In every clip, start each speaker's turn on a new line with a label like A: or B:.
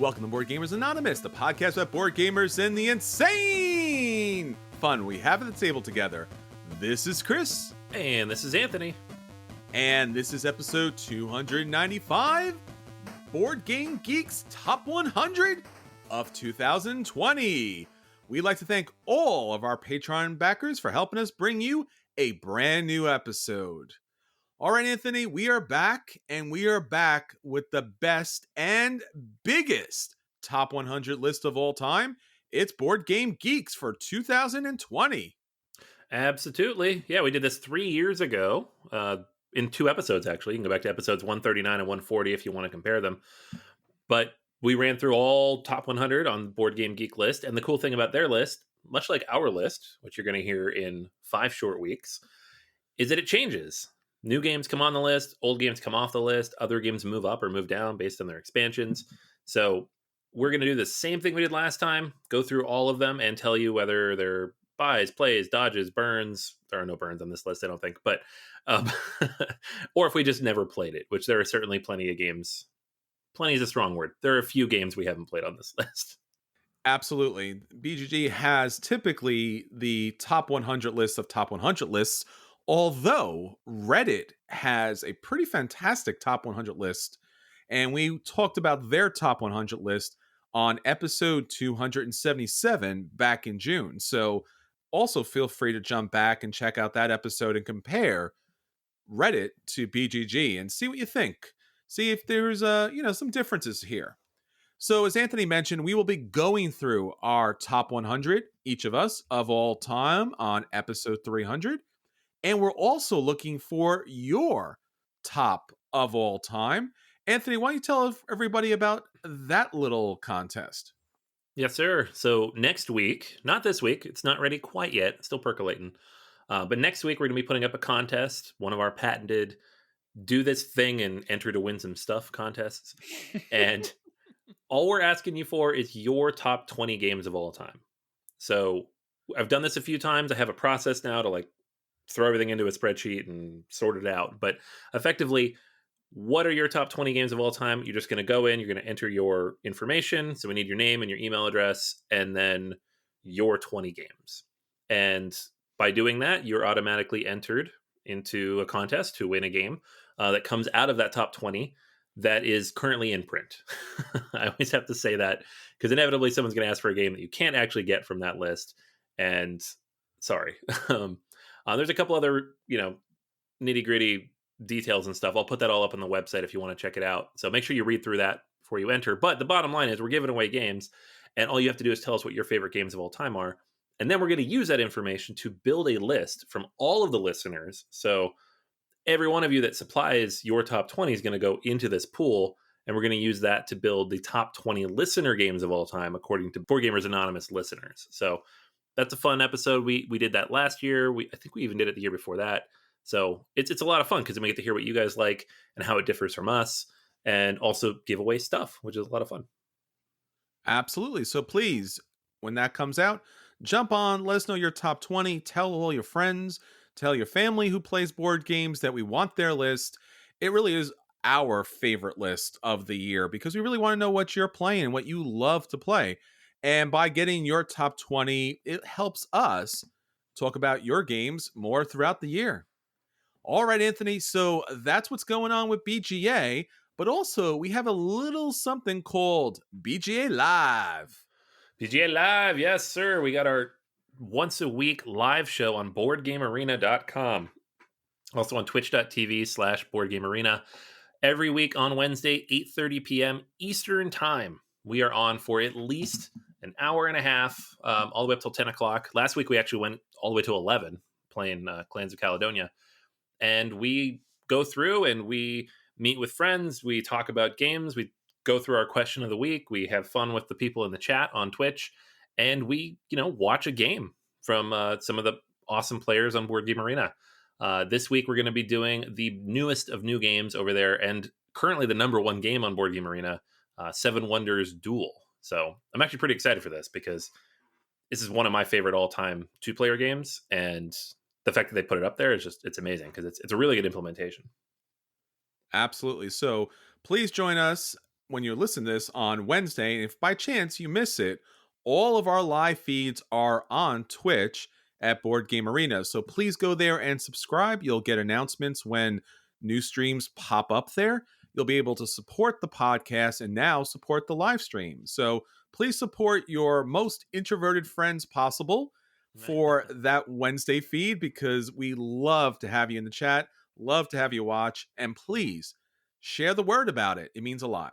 A: Welcome to Board Gamers Anonymous, the podcast about board gamers and the insane fun we have at the table together. This is Chris.
B: And this is Anthony.
A: And this is episode 295, Board Game Geek's Top 100 of 2020. We'd like to thank all of our Patreon backers for helping us bring you a brand new episode. All right, Anthony, we are back, and we are back with the best and biggest top 100 list of all time. It's Board Game Geeks for 2020.
B: Absolutely. Yeah, we did this 3 years ago in 2 episodes, actually. You can go back to episodes 139 and 140 if you want to compare them. But we ran through all top 100 on the Board Game Geek list. And the cool thing about their list, much like our list, which you're going to hear in 5 short weeks, is that it changes. New games come on the list, old games come off the list, other games move up or move down based on their expansions. So we're going to do the same thing we did last time, go through all of them and tell you whether they're buys, plays, dodges, burns. There are no burns on this list, I don't think, but or if we just never played it, which there are certainly plenty of games. Plenty is a strong word. There are a few games we haven't played on this list.
A: Absolutely. BGG has typically the top 100 list of top 100 lists, although Reddit has a pretty fantastic top 100 list, and we talked about their top 100 list on episode 277 back in June. So also feel free to jump back and check out that episode and compare Reddit to BGG and see what you think. See if there's some differences here. So as Anthony mentioned, we will be going through our top 100, each of us, of all time on episode 300. And we're also looking for your top of all time. Anthony, why don't you tell everybody about that little contest?
B: Yes, sir. So next week, not this week, it's not ready quite yet, it's still percolating. But next week, we're going to be putting up a contest, one of our patented do this thing and enter to win some stuff contests. And all we're asking you for is your top 20 games of all time. So I've done this a few times. I have a process now to throw everything into a spreadsheet and sort it out. But effectively, what are your top 20 games of all time? You're just going to go in, you're going to enter your information. So we need your name and your email address, and then your 20 games. And by doing that, you're automatically entered into a contest to win a game that comes out of that top 20 that is currently in print. I always have to say that because inevitably someone's going to ask for a game that you can't actually get from that list. And sorry. There's a couple other, nitty gritty details and stuff. I'll put that all up on the website if you want to check it out. So make sure you read through that before you enter. But the bottom line is we're giving away games, and all you have to do is tell us what your favorite games of all time are. And then we're going to use that information to build a list from all of the listeners. So every one of you that supplies your top 20 is going to go into this pool, and we're going to use that to build the top 20 listener games of all time according to Board Gamers Anonymous listeners. So that's a fun episode. We did that last year. I think we even did it the year before that. So it's a lot of fun because we get to hear what you guys like and how it differs from us, and also give away stuff, which is a lot of fun.
A: Absolutely. So please, when that comes out, jump on, let us know your top 20, tell all your friends, tell your family who plays board games that we want their list. It really is our favorite list of the year because we really want to know what you're playing and what you love to play. And by getting your top 20, it helps us talk about your games more throughout the year. All right, Anthony, so that's what's going on with BGA, but also we have a little something called BGA Live.
B: BGA Live, yes, sir. We got our once a week live show on BoardGameArena.com. Also on twitch.tv/BoardGameArena. Every week on Wednesday, 8:30 p.m. Eastern Time. We are on for at least an hour and a half, all the way up till 10 o'clock. Last week, we actually went all the way to 11, playing Clans of Caledonia. And we go through and we meet with friends. We talk about games. We go through our question of the week. We have fun with the people in the chat on Twitch. And we, watch a game from some of the awesome players on Board Game Arena. This week, we're going to be doing the newest of new games over there. And currently the number one game on Board Game Arena, Seven Wonders Duel. So I'm actually pretty excited for this because this is one of my favorite all-time two-player games, and the fact that they put it up there is it's amazing because it's a really good implementation.
A: Absolutely. So please join us when you listen to this on Wednesday, and if by chance you miss it, all of our live feeds are on Twitch at Board Game Arena. So please go there and subscribe. You'll get announcements when new streams pop up there. You'll be able to support the podcast and now support the live stream. So please support your most introverted friends possible for that Wednesday feed, because we love to have you in the chat, love to have you watch, and please share the word about it. It means a lot.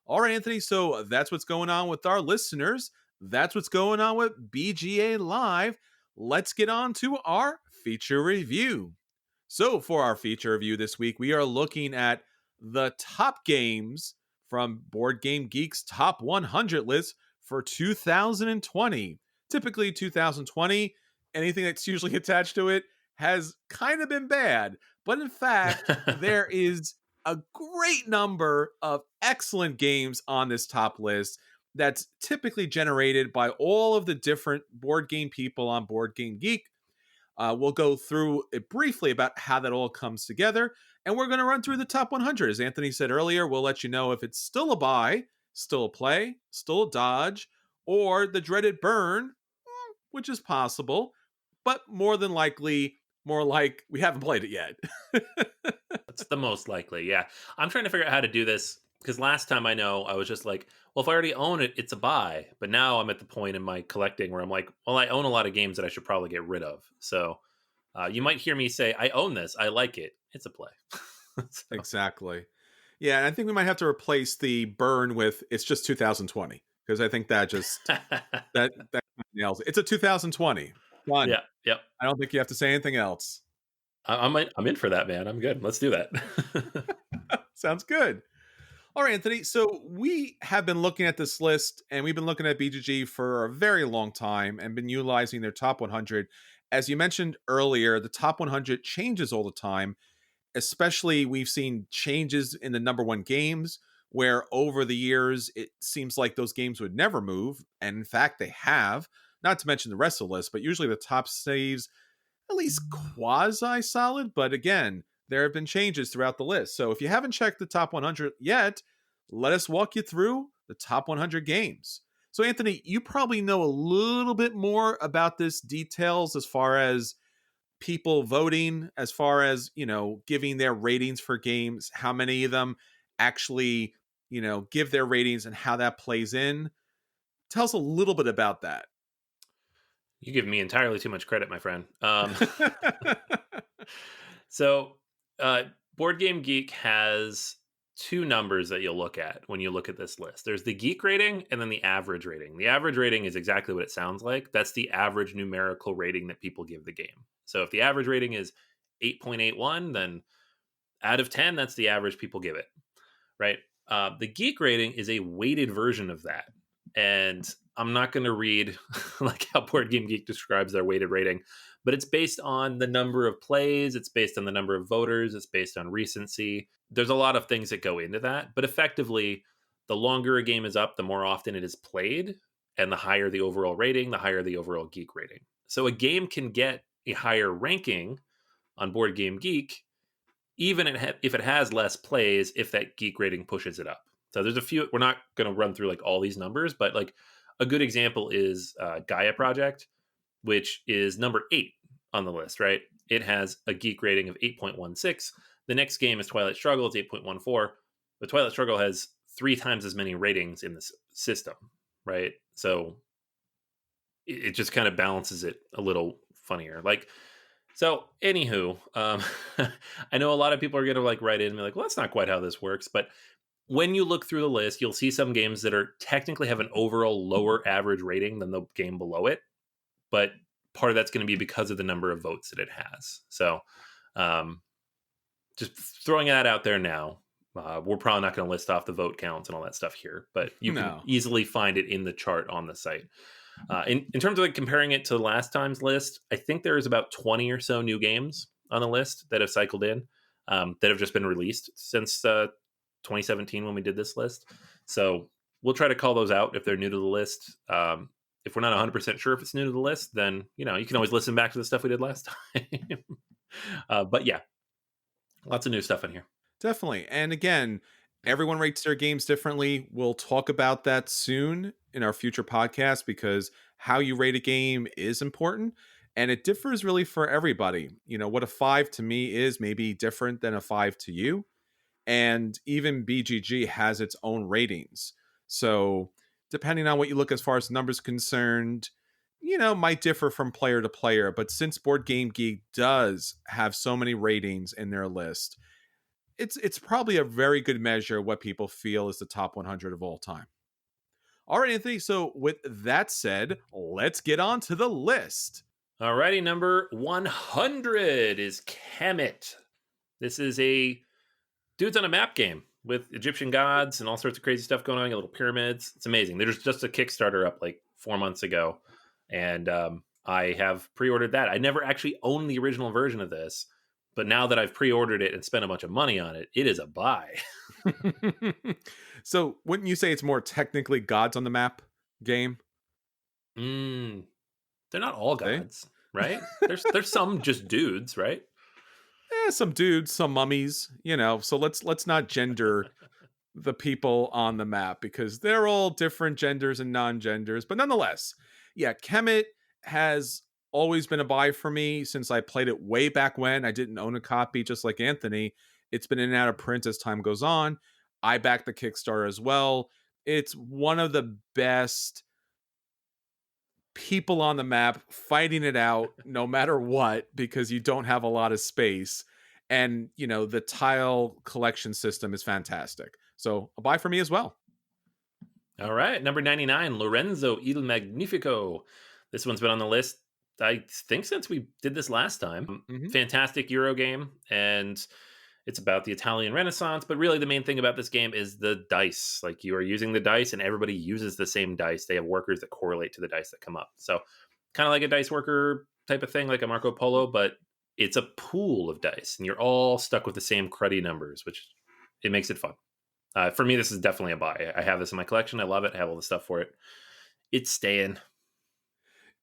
A: All right, Anthony, so that's what's going on with our listeners. That's what's going on with BGA Live. Let's get on to our feature review. So for our feature review this week, we are looking at the top games from Board Game Geek's top 100 list for 2020. Typically 2020, anything that's usually attached to it has kind of been bad. But in fact, there is a great number of excellent games on this top list that's typically generated by all of the different board game people on Board Game Geek. We'll go through it briefly about how that all comes together, and we're going to run through the top 100. As Anthony said earlier, we'll let you know if it's still a buy, still a play, still a dodge, or the dreaded burn, which is possible, but more than likely, more like we haven't played it yet.
B: That's the most likely, yeah. I'm trying to figure out how to do this, because last time I know I was just like, well, if I already own it, it's a buy. But now I'm at the point in my collecting where I'm like, well, I own a lot of games that I should probably get rid of. So you might hear me say, I own this, I like it, it's a play. So.
A: Exactly. Yeah, and I think we might have to replace the burn with it's just 2020, because I think that just that nails it. It's a 2020. Fun.
B: Yeah, yep.
A: I don't think you have to say anything else.
B: I'm in for that, man. I'm good. Let's do that.
A: Sounds good. All right, Anthony. So we have been looking at this list, and we've been looking at BGG for a very long time and been utilizing their top 100. As you mentioned earlier, the top 100 changes all the time. Especially, we've seen changes in the number one games, where over the years, it seems like those games would never move. And in fact, they have. Not to mention the rest of the list, but usually the top stays at least quasi solid. But again, there have been changes throughout the list. So if you haven't checked the top 100 yet, let us walk you through the top 100 games. So Anthony, you probably know a little bit more about this details as far as people voting, as far as, giving their ratings for games, how many of them actually, give their ratings and how that plays in. Tell us a little bit about that.
B: You give me entirely too much credit, my friend. So, Board Game Geek has two numbers that you'll look at when you look at this list. There's the geek rating and then the average rating. The average rating is exactly what it sounds like. That's the average numerical rating that people give the game. So if the average rating is 8.81, then out of 10, that's the average people give it, right? The geek rating is a weighted version of that. And I'm not going to read like how Board Game Geek describes their weighted rating, but it's based on the number of plays. It's based on the number of voters. It's based on recency. There's a lot of things that go into that, but effectively, the longer a game is up, the more often it is played, and the higher the overall rating, the higher the overall geek rating. So a game can get a higher ranking on Board Game Geek, even if it has less plays, if that geek rating pushes it up. So there's a few. We're not going to run through like all these numbers, but like a good example is Gaia Project, which is number 8 on the list, right? It has a geek rating of 8.16. The next game is Twilight Struggle. It's 8.14. But Twilight Struggle has 3 times as many ratings in this system, right? So it just kind of balances it a little funnier. So anywho, I know a lot of people are going to like write in and be like, well, that's not quite how this works. But when you look through the list, you'll see some games that are technically have an overall lower average rating than the game below it. But part of that's going to be because of the number of votes that it has. So just throwing that out there now. We're probably not going to list off the vote counts and all that stuff here, but you can easily find it in the chart on the site. In terms of like comparing it to last time's list, I think there's about 20 or so new games on the list that have cycled in, that have just been released since 2017 when we did this list. So we'll try to call those out if they're new to the list. If we're not 100% sure if it's new to the list, then, you can always listen back to the stuff we did last time. But yeah, lots of new stuff in here.
A: Definitely. And again, Everyone rates their games differently. We'll talk about that soon in our future podcast because how you rate a game is important and it differs really for everybody. What a 5 to me is maybe different than a 5 to you. And even BGG has its own ratings. So, depending on what you look as far as numbers concerned, might differ from player to player. But since Board Game Geek does have so many ratings in their list, it's probably a very good measure of what people feel is the top 100 of all time. All right, Anthony. So, with that said, let's get on to the list.
B: Alrighty, number 100 is Kemet. This is a dudes on a map game with Egyptian gods and all sorts of crazy stuff going on, little pyramids. It's amazing. There's just a Kickstarter up like 4 months ago, and I have pre-ordered that. I never actually owned the original version of this, but now that I've pre-ordered it and spent a bunch of money on it, it is a buy.
A: So, wouldn't you say it's more technically gods on the map game?
B: Mm, they're not all
A: See?
B: gods, right? There's some just dudes, right?
A: Some dudes, some mummies, So let's not gender the people on the map because they're all different genders and non-genders. But nonetheless, yeah, Kemet has always been a buy for me since I played it way back when. I didn't own a copy, just like Anthony. It's been in and out of print as time goes on. I backed the Kickstarter as well. It's one of the best people on the map fighting it out no matter what because you don't have a lot of space. And, the tile collection system is fantastic. So a buy for me as well.
B: All right, number 99, Lorenzo Il Magnifico. This one's been on the list, I think, since we did this last time.
A: Mhm.
B: Fantastic Euro game, and it's about the Italian Renaissance. But really, the main thing about this game is the dice. Like, you are using the dice, and everybody uses the same dice. They have workers that correlate to the dice that come up. So, kind of like a dice worker type of thing, like a Marco Polo, but it's a pool of dice, and you're all stuck with the same cruddy numbers, which it makes it fun. For me, this is definitely a buy. I have this in my collection. I love it. I have all the stuff for it. It's staying.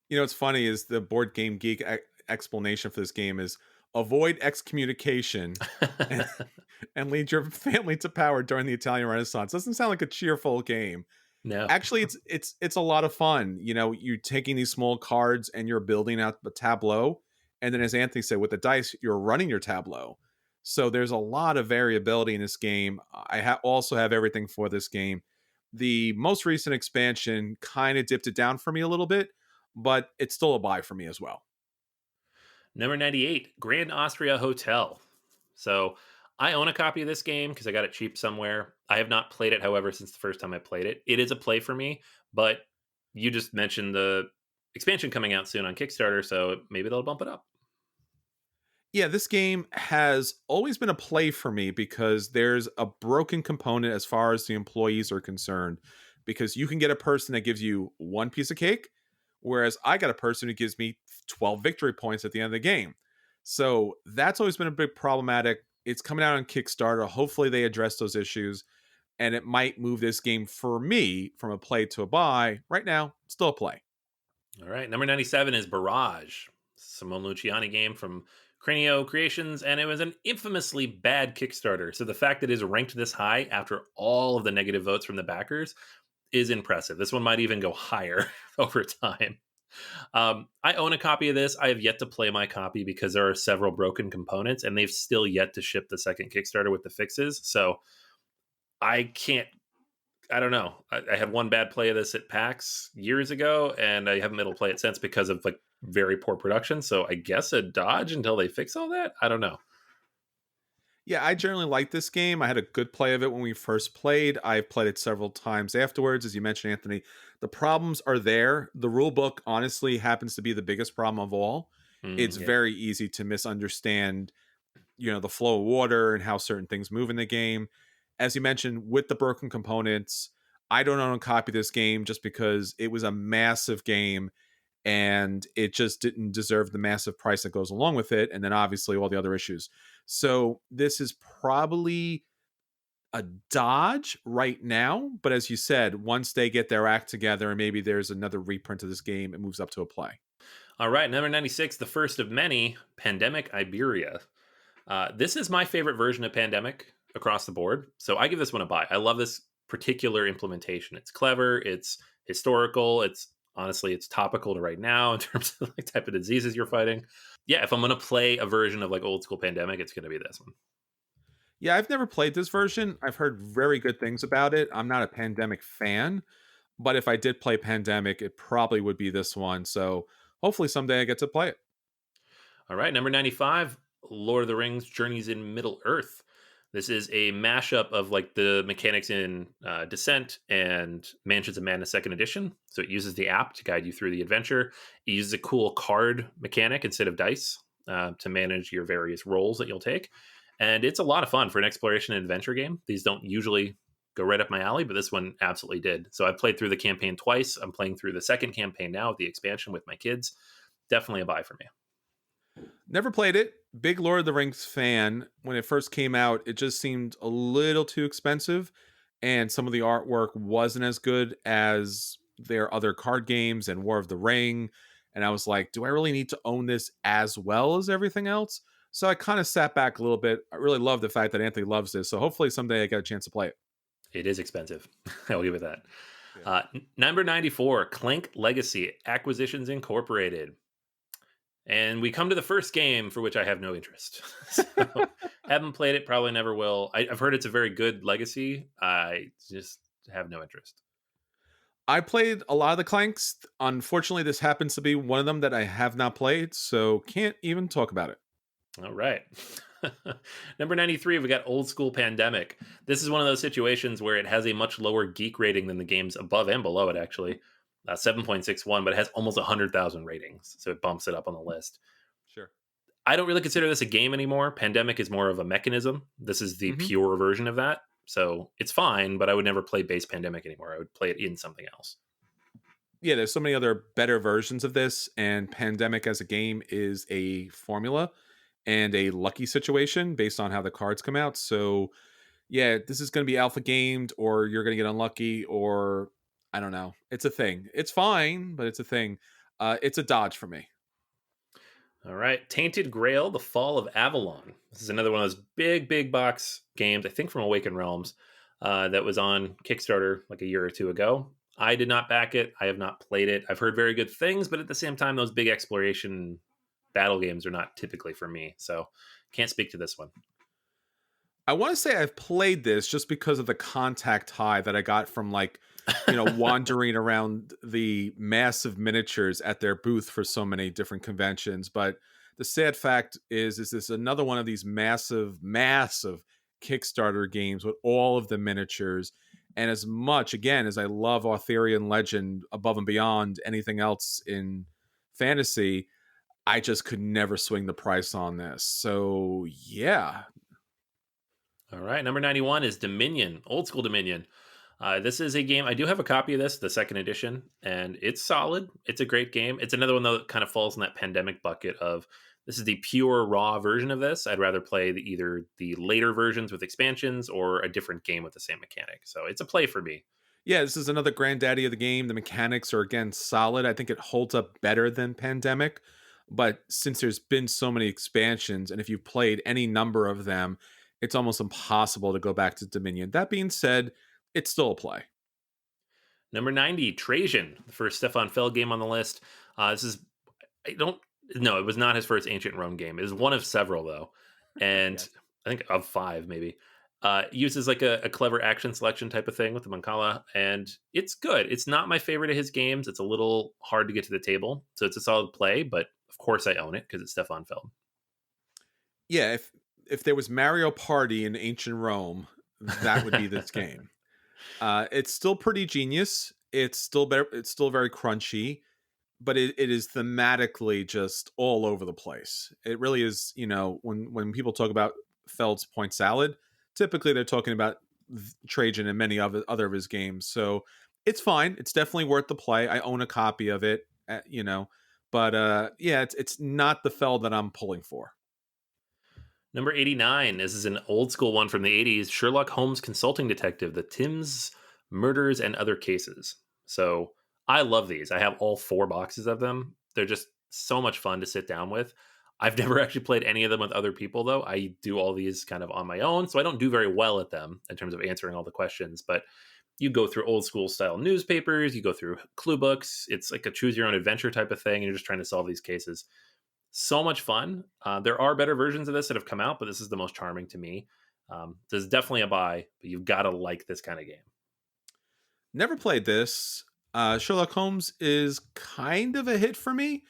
A: What's funny is the Board Game Geek explanation for this game is avoid excommunication and, and lead your family to power during the Italian Renaissance. Doesn't sound like a cheerful game.
B: No.
A: Actually, it's a lot of fun. You're taking these small cards and you're building out the tableau. And then as Anthony said, with the dice, you're running your tableau. So there's a lot of variability in this game. I also have everything for this game. The most recent expansion kind of dipped it down for me a little bit, but it's still a buy for me as well.
B: Number 98, Grand Austria Hotel. So I own a copy of this game because I got it cheap somewhere. I have not played it, however, since the first time I played it. It is a play for me, but you just mentioned the expansion coming out soon on Kickstarter, so maybe they'll bump it up.
A: Yeah, this game has always been a play for me because there's a broken component as far as the employees are concerned. Because you can get a person that gives you one piece of cake, whereas I got a person who gives me 12 victory points at the end of the game. So that's always been a bit problematic. It's coming out on Kickstarter. Hopefully, they address those issues and it might move this game for me from a play to a buy. Right now, still a play.
B: All right. Number 97 is Barrage, Simone Luciani game from Cranio Creations, and it was an infamously bad Kickstarter. So the fact that it is ranked this high after all of the negative votes from the backers is impressive. This one might even go higher over time. I own a copy of this. I have yet to play my copy because there are several broken components, and they've still yet to ship the second Kickstarter with the fixes. So I don't know. I had one bad play of this at PAX years ago, and I haven't been able to play it since because of like very poor production. So I guess a dodge until they fix all that. I don't know.
A: Yeah, I generally like this game. I had a good play of it when we first played. I've played it several times afterwards. As you mentioned, Anthony, the problems are there. The rule book, honestly, happens to be the biggest problem of all. It's
B: Yeah.
A: very easy to misunderstand, the flow of water and how certain things move in the game. As you mentioned, with the broken components, I don't own a copy of this game just because it was a massive game and it just didn't deserve the massive price that goes along with it. And then obviously all the other issues. So this is probably a dodge right now. But as you said, once they get their act together and maybe there's another reprint of this game, it moves up to a play.
B: All right. Number 96, the first of many, Pandemic Iberia. This is my favorite version of Pandemic. across the board. So I give this one a buy. I love this particular implementation. It's clever, it's historical, it's honestly it's topical to right now in terms of like type of diseases you're fighting. Yeah, if I'm gonna play a version of like old school Pandemic, it's gonna be this one.
A: Yeah, I've never played this version. I've heard very good things about it. I'm not a Pandemic fan, but if I did play Pandemic, it probably would be this one. So hopefully someday I get to play it.
B: All right, number 95, Lord of the Rings Journeys in Middle Earth. This is a mashup of like the mechanics in Descent and Mansions of Madness Second Edition. So it uses the app to guide you through the adventure. It uses a cool card mechanic instead of dice to manage your various roles that you'll take. And it's a lot of fun for an exploration and adventure game. These don't usually go right up my alley, but this one absolutely did. So I played through the campaign twice. I'm playing through the second campaign now with the expansion with my kids. Definitely a buy for me.
A: Never played it. Big Lord of the Rings fan. When it first came out, it just seemed a little too expensive, and some of the artwork wasn't as good as their other card games and War of the Ring. And I was like, do I really need to own this as well as everything else? So I kind of sat back a little bit. I really love the fact that Anthony loves this. So hopefully someday I get a chance to play it.
B: It is expensive. I'll give it that.
A: Yeah.
B: Number 94, Clink Legacy Acquisitions Incorporated. And we come to the first game for which I have no interest. So, haven't played it, probably never will. I've heard it's a very good legacy. I just have no interest.
A: I played a lot of the Clanks. Unfortunately, this happens to be one of them that I have not played, so can't even talk about it.
B: All right. Number 93, we got Old School Pandemic. This is one of those situations where it has a much lower geek rating than the games above and below it, actually. 7.61, but it has almost 100,000 ratings, so it bumps it up on the list.
A: Sure.
B: I don't really consider this a game anymore. Pandemic is more of a mechanism. This is the pure version of that. So it's fine, but I would never play base Pandemic anymore. I would play it in something else.
A: Yeah, there's so many other better versions of this, and Pandemic as a game is a formula and a lucky situation based on how the cards come out. So, yeah, this is going to be alpha gamed, or you're going to get unlucky, or I don't know. It's a thing. It's fine, but it's a thing. It's a dodge for me.
B: All right. Tainted Grail, The Fall of Avalon. This is another one of those big box games, I think from Awakened Realms, that was on Kickstarter like a year or two ago. I did not back it. I have not played it. I've heard very good things, but at the same time, those big exploration battle games are not typically for me. So can't speak to this one.
A: I want to say I've played this just because of the contact high that I got from wandering around the massive miniatures at their booth for so many different conventions. But the sad fact is this another one of these massive Kickstarter games with all of the miniatures. And as much, again, as I love Arthurian legend above and beyond anything else in fantasy, I just could never swing the price on this. So, yeah.
B: All right. Number 91 is Dominion, Old School Dominion. This is a game. I do have a copy of this, the second edition, and it's solid. It's a great game. It's another one that kind of falls in that Pandemic bucket of this is the pure raw version of this. I'd rather play either the later versions with expansions or a different game with the same mechanic. So it's a play for me.
A: Yeah, this is another granddaddy of the game. The mechanics are, again, solid. I think it holds up better than Pandemic. But since there's been so many expansions, and if you've played any number of them, it's almost impossible to go back to Dominion. That being said, it's still a play.
B: Number 90, Trajan, the first Stefan Feld game on the list. This is, no, it was not his first Ancient Rome game. It is one of several, though. And
A: Yes.
B: I think of 5, maybe. Uses like a clever action selection type of thing with the Mancala, and it's good. It's not my favorite of his games. It's a little hard to get to the table, so it's a solid play, but of course I own it because it's Stefan Feld.
A: Yeah, if there was Mario Party in Ancient Rome, that would be this game. It's still pretty genius. It's still better. It's still very crunchy, but it is thematically just all over the place. It really is. When people talk about Feld's point salad, typically they're talking about Trajan and many other of his games. So it's fine. It's definitely worth the play. I own a copy of it. But yeah, it's not the Feld that I'm pulling for.
B: Number 89. This is an old school one from the 80s. Sherlock Holmes Consulting Detective, The Thames Murders and Other Cases. So I love these. I have all 4 boxes of them. They're just so much fun to sit down with. I've never actually played any of them with other people, though. I do all these kind of on my own, so I don't do very well at them in terms of answering all the questions. But you go through old school style newspapers, you go through clue books. It's like a choose your own adventure type of thing, and you're just trying to solve these cases. So much fun. There are better versions of this that have come out, but this is the most charming to me. There's definitely a buy, but you've got to like this kind of game.
A: Never played this. Sherlock Holmes is kind of a hit for me,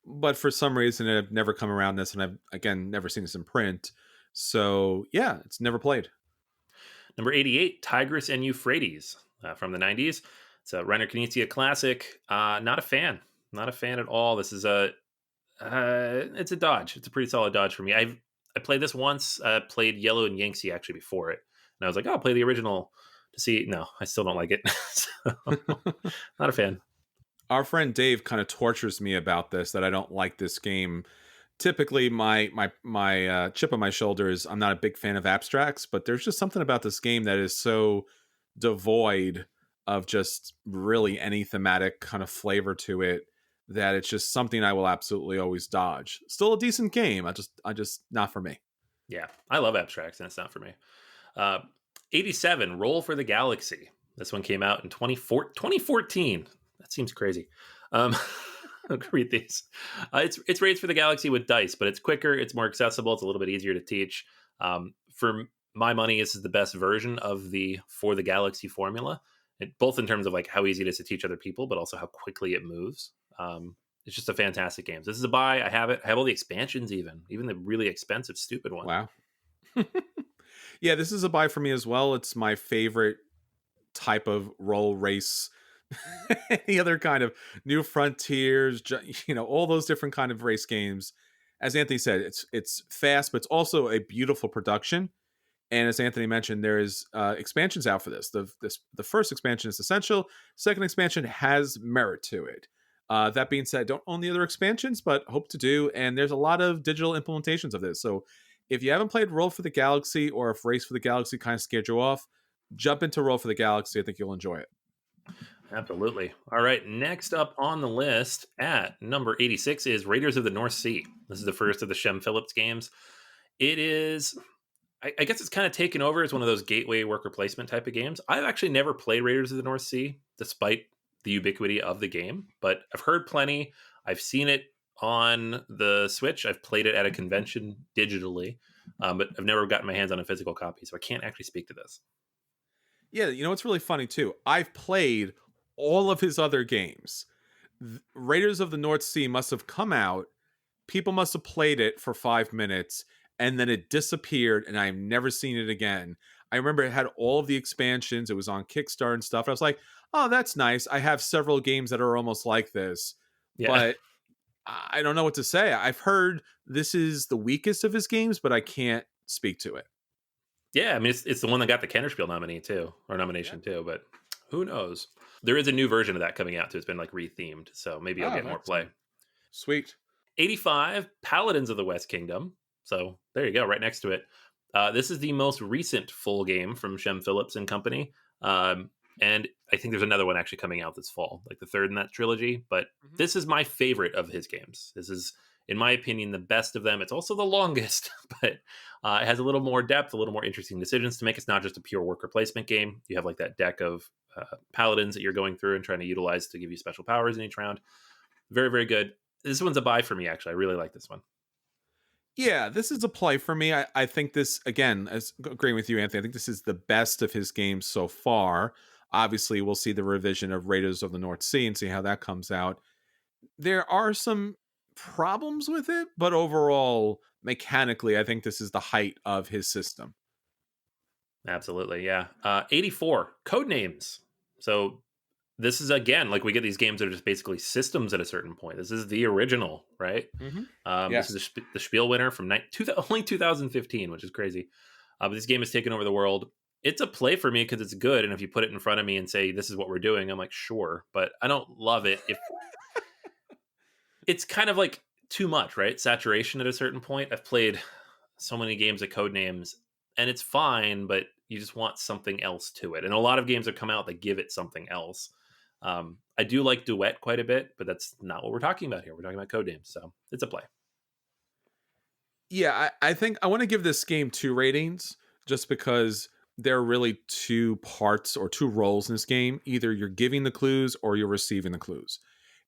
A: but for some reason I've never come around this, and I've again never seen this in print. So yeah, it's never played.
B: Number 88, Tigris and Euphrates from the 90s. It's a Reiner Knizia classic. Not a fan. Not a fan at all. This is it's a dodge. It's a pretty solid dodge for me. I played this once. Played Yellow and Yangtze actually before it, and I was like, oh, I'll play the original to see. No, I still don't like it. So, not a fan.
A: Our friend Dave kind of tortures me about this, that I don't like this game. Typically, my chip on my shoulder is I'm not a big fan of abstracts, but there's just something about this game that is so devoid of just really any thematic kind of flavor to it, that it's just something I will absolutely always dodge. Still a decent game. I just not for me.
B: Yeah, I love abstracts, and it's not for me. Uh, 87, Roll for the Galaxy. This one came out in 2014. That seems crazy. Um, I'll read these. It's Raids for the Galaxy with dice, but it's quicker, it's more accessible, it's a little bit easier to teach. For my money, this is the best version of the For the Galaxy formula, both in terms of like how easy it is to teach other people, but also how quickly it moves. It's just a fantastic game. So this is a buy. I have it. I have all the expansions, even the really expensive, stupid one.
A: Wow. Yeah, this is a buy for me as well. It's my favorite type of roll race. Any other kind of New Frontiers, all those different kind of race games. As Anthony said, it's fast, but it's also a beautiful production. And as Anthony mentioned, there is expansions out for this. The first expansion is essential. Second expansion has merit to it. That being said, don't own the other expansions, but hope to do. And there's a lot of digital implementations of this. So if you haven't played Roll for the Galaxy, or if Race for the Galaxy kind of scared you off, jump into Roll for the Galaxy. I think you'll enjoy it.
B: Absolutely. All right. Next up on the list at number 86 is Raiders of the North Sea. This is the first of the Shem Phillips games. It is, I guess it's kind of taken over as one of those gateway worker placement type of games. I've actually never played Raiders of the North Sea, despite the ubiquity of the game, but I've heard plenty. I've seen it on the Switch. I've played it at a convention digitally, but I've never gotten my hands on a physical copy, so I can't actually speak to this.
A: Yeah, it's really funny too. I've played all of his other games. Raiders of the North Sea must have come out. People must have played it for 5 minutes, and then it disappeared, and I've never seen it again. I remember it had all of the expansions. It was on Kickstarter and stuff. I was like, oh, that's nice. I have several games that are almost like this,
B: Yeah.
A: but I don't know what to say. I've heard this is the weakest of his games, but I can't speak to it.
B: Yeah, I mean, it's the one that got the Kennerspiel nomination too, but who knows? There is a new version of that coming out too. It's been like rethemed, so maybe I'll get more play.
A: Sweet.
B: 85, Paladins of the West Kingdom. So there you go, right next to it. This is the most recent full game from Shem Phillips and company. And I think there's another one actually coming out this fall, like the third in that trilogy. But this is my favorite of his games. This is, in my opinion, the best of them. It's also the longest, but it has a little more depth, a little more interesting decisions to make. It's not just a pure worker placement game. You have like that deck of paladins that you're going through and trying to utilize to give you special powers in each round. Very, very good. This one's a buy for me, actually. I really like this one.
A: Yeah, this is a play for me. I think this, again, as agreeing with you, Anthony, I think this is the best of his games so far. Obviously, we'll see the revision of Raiders of the North Sea and see how that comes out. There are some problems with it, but overall, mechanically, I think this is the height of his system.
B: Absolutely, yeah. 84, Codenames. So this is, again, like we get these games that are just basically systems at a certain point. This is the original, right?
A: Yes.
B: This is the Spiel winner from only 2015, which is crazy. But this game has taken over the world. It's a play for me because it's good, and if you put it in front of me and say, this is what we're doing, I'm like, sure, but I don't love it. If it's kind of like too much, right? Saturation at a certain point. I've played so many games of Codenames, and it's fine, but you just want something else to it. And a lot of games have come out that give it something else. I do like Duet quite a bit, but that's not what we're talking about here. We're talking about Codenames, so it's a play.
A: Yeah, I think I want to give this game 2 ratings just because there are really 2 parts or 2 roles in this game. Either you're giving the clues or you're receiving the clues.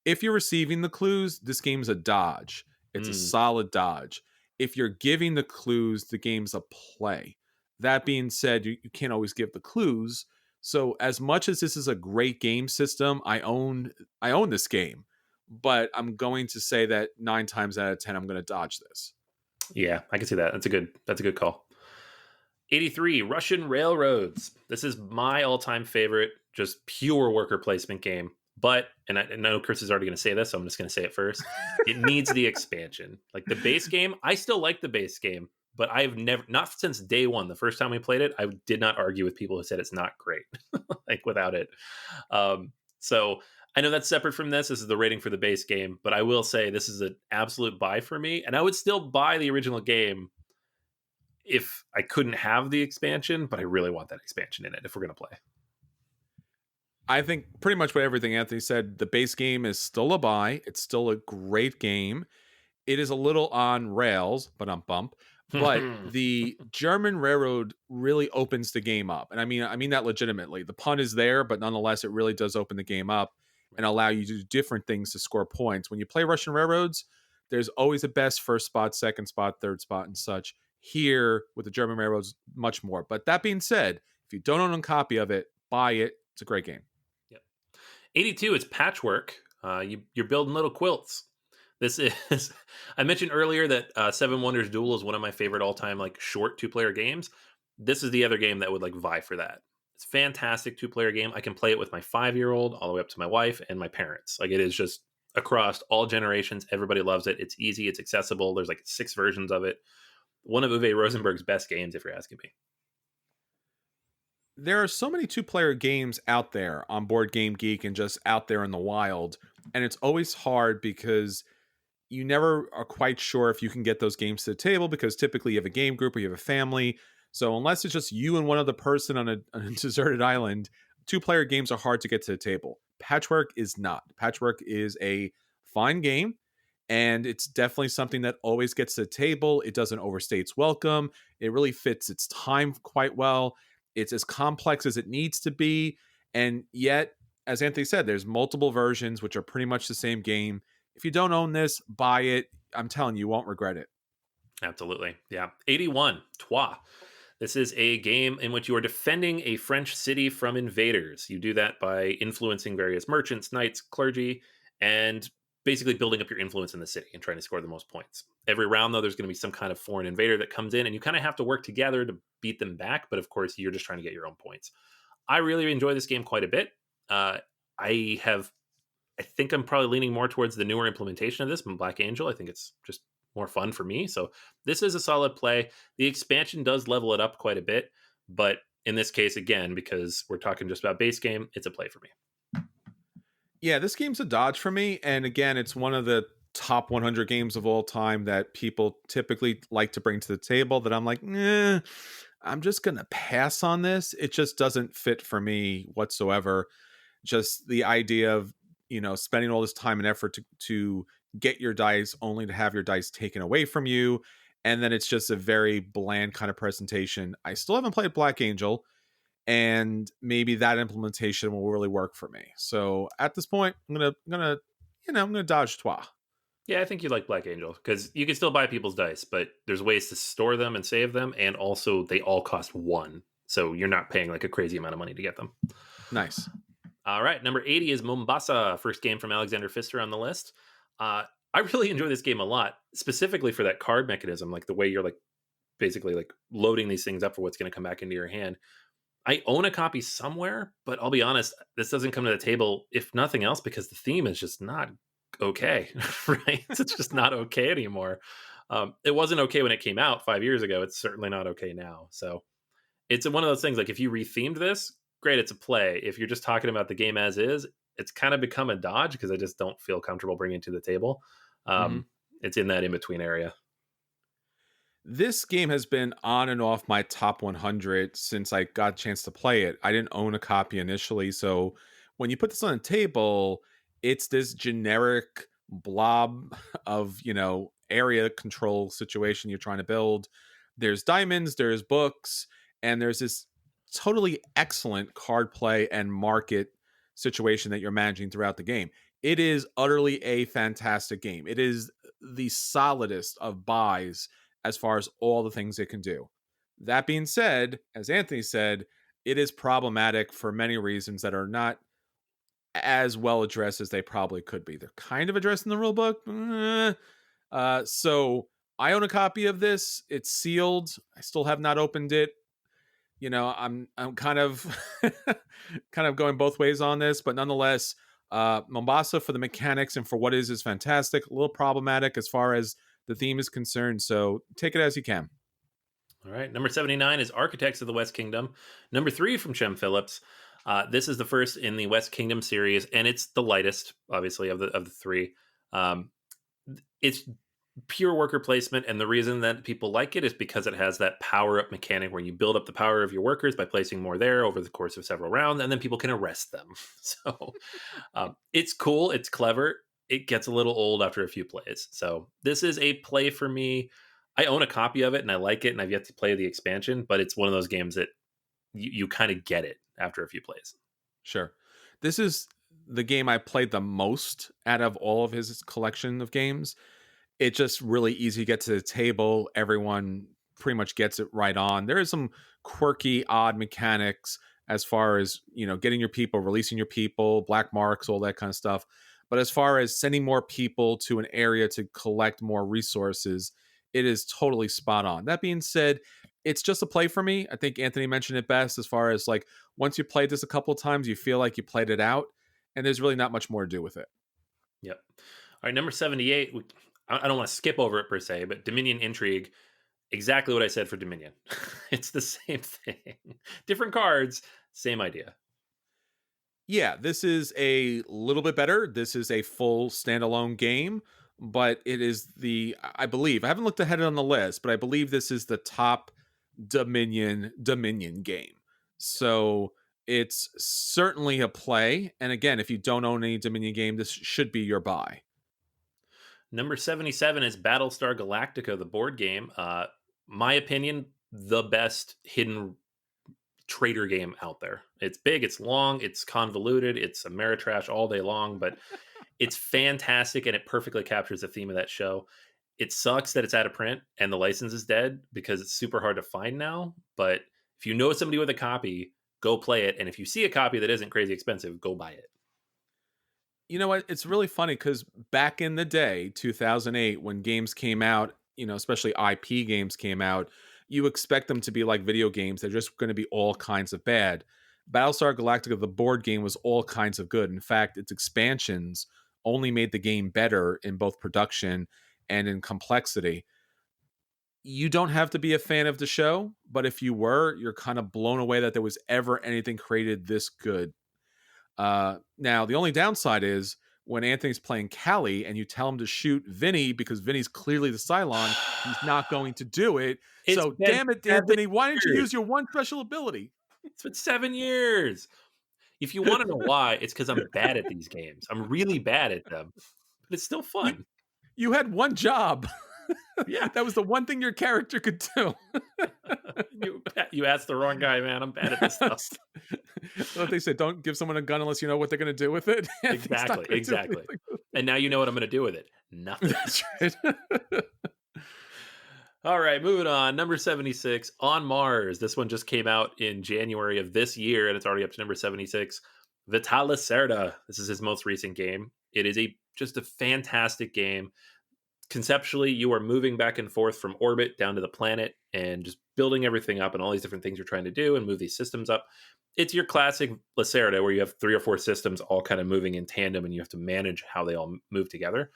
A: If you're receiving the clues, this game's a dodge. It's a
B: Mm,
A: solid dodge. If you're giving the clues, the game's a play. That being said, you can't always give the clues. So as much as this is a great game system, I own this game, but I'm going to say that 9 times out of 10 I'm going to dodge this.
B: yeah, I can see that. That's a good call. 83 Russian Railroads. This is my all-time favorite, just pure worker placement game. But I know Chris is already going to say this, so I'm just going to say it first. It needs the expansion. Like the base game, I still like the base game, but I've never, not since day one, the first time we played it, I did not argue with people who said it's not great, like without it. So I know that's separate from this. This is the rating for the base game, but I will say this is an absolute buy for me, and I would still buy the original game if I couldn't have the expansion, but I really want that expansion in it if we're going to play.
A: I think pretty much what everything Anthony said. The base game is still a buy. It's still a great game. It is a little on rails, but the German railroad really opens the game up. And I mean that legitimately. The pun is there, but nonetheless, it really does open the game up and allow you to do different things to score points. When you play Russian railroads, there's always a best first spot, second spot, third spot, and such. Here with the German railroads, much more. But that being said, if you don't own a copy of it, buy it. It's a great game.
B: Yep. 82, it's Patchwork. You're building little quilts. This is, I mentioned earlier that Seven Wonders Duel is one of my favorite all-time like short two-player games. This is the other game that would like vie for that. It's a fantastic two-player game. I can play it with my 5-year-old all the way up to my wife and my parents. Like it is just across all generations. Everybody loves it. It's easy. It's accessible. There's like 6 versions of it. One of Uwe Rosenberg's best games, if you're asking me.
A: There are so many 2 player games out there on Board Game Geek and just out there in the wild. And it's always hard because you never are quite sure if you can get those games to the table because typically you have a game group or you have a family. So unless it's just you and one other person on a deserted island, 2 player games are hard to get to the table. Patchwork is not. Patchwork is a fine game, and it's definitely something that always gets to the table. It doesn't overstay its welcome. It really fits its time quite well. It's as complex as it needs to be, and yet, as Anthony said, there's multiple versions which are pretty much the same game. If you don't own this, buy it. I'm telling you, you won't regret it.
B: Absolutely. Yeah. 81, Trois. This is a game in which you are defending a French city from invaders. You do that by influencing various merchants, knights, clergy, and basically building up your influence in the city and trying to score the most points. Every round, though, there's going to be some kind of foreign invader that comes in, and you kind of have to work together to beat them back. But of course, you're just trying to get your own points. I really enjoy this game quite a bit. I have I think I'm probably leaning more towards the newer implementation of this than Black Angel. I think it's just more fun for me. So this is a solid play. The expansion does level it up quite a bit, but in this case, again, because we're talking just about base game, it's a play for me.
A: Yeah, this game's a dodge for me. And again, it's one of the top 100 games of all time that people typically like to bring to the table that I'm like, I'm just going to pass on this. It just doesn't fit for me whatsoever. Just the idea of, spending all this time and effort to get your dice only to have your dice taken away from you. And then it's just a very bland kind of presentation. I still haven't played Black Angel, and maybe that implementation will really work for me. So at this point, I'm gonna dodge Trois.
B: Yeah, I think you like Black Angel because you can still buy people's dice, but there's ways to store them and save them, and also they all cost 1, so you're not paying like a crazy amount of money to get them.
A: Nice.
B: All right, number 80 is Mombasa, first game from Alexander Pfister on the list. I really enjoy this game a lot, specifically for that card mechanism, like the way you're like basically like loading these things up for what's going to come back into your hand. I own a copy somewhere, but I'll be honest, this doesn't come to the table, if nothing else, because the theme is just not okay, right? It's just not okay anymore. It wasn't okay when it came out 5 years ago. It's certainly not okay now. So it's one of those things like if you rethemed this, great, it's a play. If you're just talking about the game as is, it's kind of become a dodge because I just don't feel comfortable bringing it to the table.
A: Mhm.
B: It's in that in between area.
A: This game has been on and off my top 100 since I got a chance to play it. I didn't own a copy initially, so when you put this on the table, it's this generic blob of, area control situation you're trying to build. There's diamonds, there's books, and there's this totally excellent card play and market situation that you're managing throughout the game. It is utterly a fantastic game. It is the solidest of buys as far as all the things it can do. That being said, as Anthony said, it is problematic for many reasons that are not as well addressed as they probably could be. They're kind of addressed in the rule book. So I own a copy of this. It's sealed. I still have not opened it. I'm kind of kind of going both ways on this, but nonetheless, Mombasa for the mechanics and for what is fantastic. A little problematic as far as the theme is concerned. So take it as you can.
B: All right. Number 79 is Architects of the West Kingdom. Number 3 from Shem Phillips. This is the first in the West Kingdom series, and it's the lightest, obviously, of the three. It's pure worker placement, and the reason that people like it is because it has that power up mechanic where you build up the power of your workers by placing more there over the course of several rounds, and then people can arrest them. So it's cool, it's clever. It gets a little old after a few plays. So this is a play for me. I own a copy of it and I like it, and I've yet to play the expansion, but it's one of those games that you kind of get it after a few plays.
A: Sure. This is the game I played the most out of all of his collection of games. It's just really easy to get to the table. Everyone pretty much gets it right on. There is some quirky, odd mechanics as far as, getting your people, releasing your people, black marks, all that kind of stuff. But as far as sending more people to an area to collect more resources, it is totally spot on. That being said, it's just a play for me. I think Anthony mentioned it best as far as like once you played this a couple of times, you feel like you played it out, and there's really not much more to do with it.
B: Yep. All right, number 78. I don't want to skip over it per se, but Dominion Intrigue. Exactly what I said for Dominion. It's the same thing. Different cards, same idea.
A: Yeah, this is a little bit better. This is a full standalone game, but it is I believe, I haven't looked ahead on the list, but I believe this is the top Dominion game. So it's certainly a play. And again, if you don't own any Dominion game, this should be your buy.
B: Number 77 is Battlestar Galactica, the board game. My opinion, the best hidden trader game out there. It's big, it's long, it's convoluted, it's Ameritrash all day long, but it's fantastic and it perfectly captures the theme of that show. It sucks that it's out of print and the license is dead because it's super hard to find now. But if you know somebody with a copy, go play it. And if you see a copy that isn't crazy expensive, go buy it.
A: You know what? It's really funny because back in the day, 2008, when games came out, especially IP games came out, you expect them to be like video games. They're just going to be all kinds of bad. Battlestar Galactica, the board game, was all kinds of good. In fact, its expansions only made the game better in both production and in complexity. You don't have to be a fan of the show, but if you were, you're kind of blown away that there was ever anything created this good. Now, the only downside is when Anthony's playing Callie and you tell him to shoot Vinny because Vinny's clearly the Cylon, he's not going to do it. So, damn it, Anthony, why didn't you use your one special ability?
B: It's been 7 years. If you want to know why, it's because I'm bad at these games. I'm really bad at them, but it's still fun.
A: You had one job.
B: Yeah.
A: That was the one thing your character could do.
B: You asked the wrong guy, man. I'm bad at this stuff.
A: What they said, don't give someone a gun unless you know what they're going to do with it.
B: Exactly. And now you know what I'm going to do with it. Nothing.
A: That's right.
B: All right, moving on. Number 76, On Mars. This one just came out in January of this year, and it's already up to number 76. Vital Lacerda. This is his most recent game. It is just a fantastic game. Conceptually, you are moving back and forth from orbit down to the planet and just building everything up and all these different things you're trying to do and move these systems up. It's your classic Lacerda where you have 3 or 4 systems all kind of moving in tandem and you have to manage how they all move together.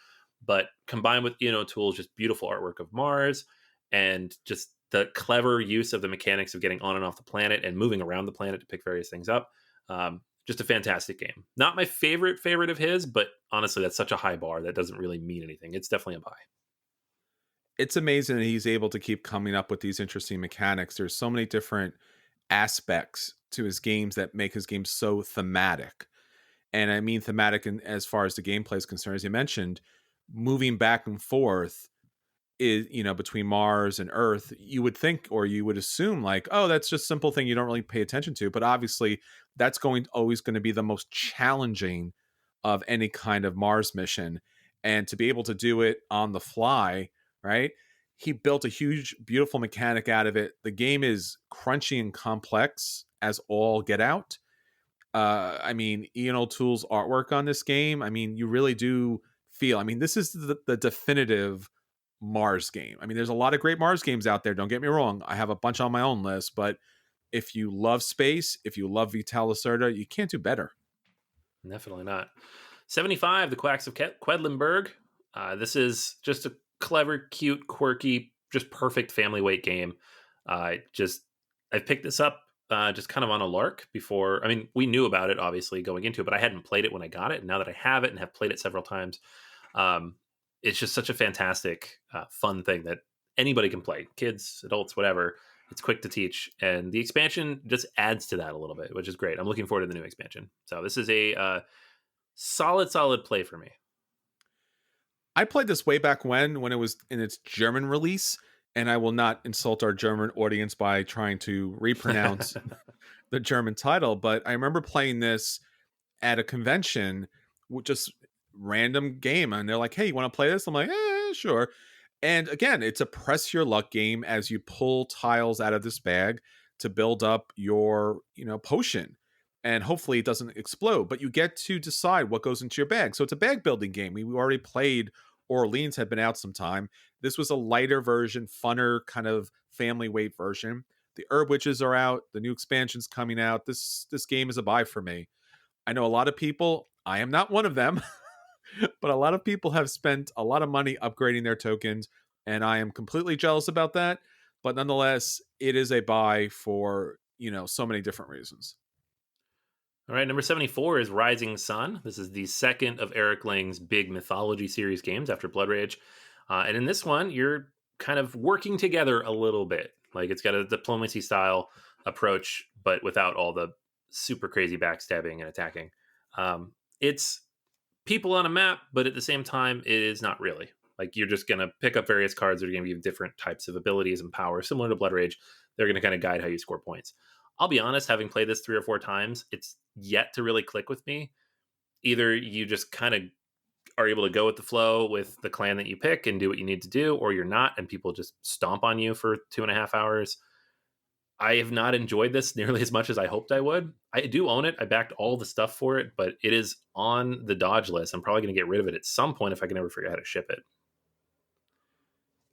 B: But combined with tools, just beautiful artwork of Mars and just the clever use of the mechanics of getting on and off the planet and moving around the planet to pick various things up. Just a fantastic game. Not my favorite of his, but honestly, that's such a high bar that doesn't really mean anything. It's definitely a buy.
A: It's amazing that he's able to keep coming up with these interesting mechanics. There's so many different aspects to his games that make his games so thematic. And I mean thematic as far as the gameplay is concerned. As you mentioned, moving back and forth is, between Mars and Earth, you would think, or you would assume, like, oh, that's just a simple thing you don't really pay attention to. But obviously that's always going to be the most challenging of any kind of Mars mission. And to be able to do it on the fly, right? He built a huge, beautiful mechanic out of it. The game is crunchy and complex as all get out. I mean, Ian O'Toole's artwork on this game, I mean, you really do feel, I mean, this is the definitive Mars game. I mean, there's a lot of great Mars games out there. Don't get me wrong. I have a bunch on my own list, but if you love space, if you love Vital Lacerda, you can't do better.
B: Definitely not. 75, The Quacks of Quedlinburg. This is just a clever, cute, quirky, just perfect family weight game. I picked this up just kind of on a lark before. I mean, we knew about it obviously going into it, but I hadn't played it when I got it. And now that I have it and have played it several times, it's just such a fantastic, fun thing that anybody can play. Kids, adults, whatever. It's quick to teach, and the expansion just adds to that a little bit, which is great. I'm looking forward to the new expansion. So this is a solid play for me.
A: I played this way back when it was in its German release, and I will not insult our German audience by trying to repronounce the German title, but I remember playing this at a convention with just random game, and they're like, hey, you want to play this? I'm like, sure. And again, it's a press your luck game as you pull tiles out of this bag to build up your, potion. And hopefully it doesn't explode, but you get to decide what goes into your bag. So it's a bag building game. We already played Orleans, had been out some time. This was a lighter version, funner kind of family weight version. The Herb Witches are out. The new expansion's coming out. This game is a buy for me. I know a lot of people, I am not one of them, but a lot of people have spent a lot of money upgrading their tokens, and I am completely jealous about that. But nonetheless, it is a buy for, so many different reasons.
B: All right, number 74 is Rising Sun. This is the second of Eric Lang's big mythology series games after Blood Rage. And in this one, you're kind of working together a little bit. Like, it's got a diplomacy style approach, but without all the super crazy backstabbing and attacking. It's people on a map, but at the same time, it is not really. Like, you're just going to pick up various cards that are going to give different types of abilities and power, similar to Blood Rage. They're going to kind of guide how you score points. I'll be honest, having played this 3 or 4 times, it's yet to really click with me. Either you just kind of are able to go with the flow with the clan that you pick and do what you need to do, or you're not, and people just stomp on you for 2.5 hours. I have not enjoyed this nearly as much as I hoped I would. I do own it. I backed all the stuff for it, but it is on the dodge list. I'm probably going to get rid of it at some point if I can ever figure out how to ship it.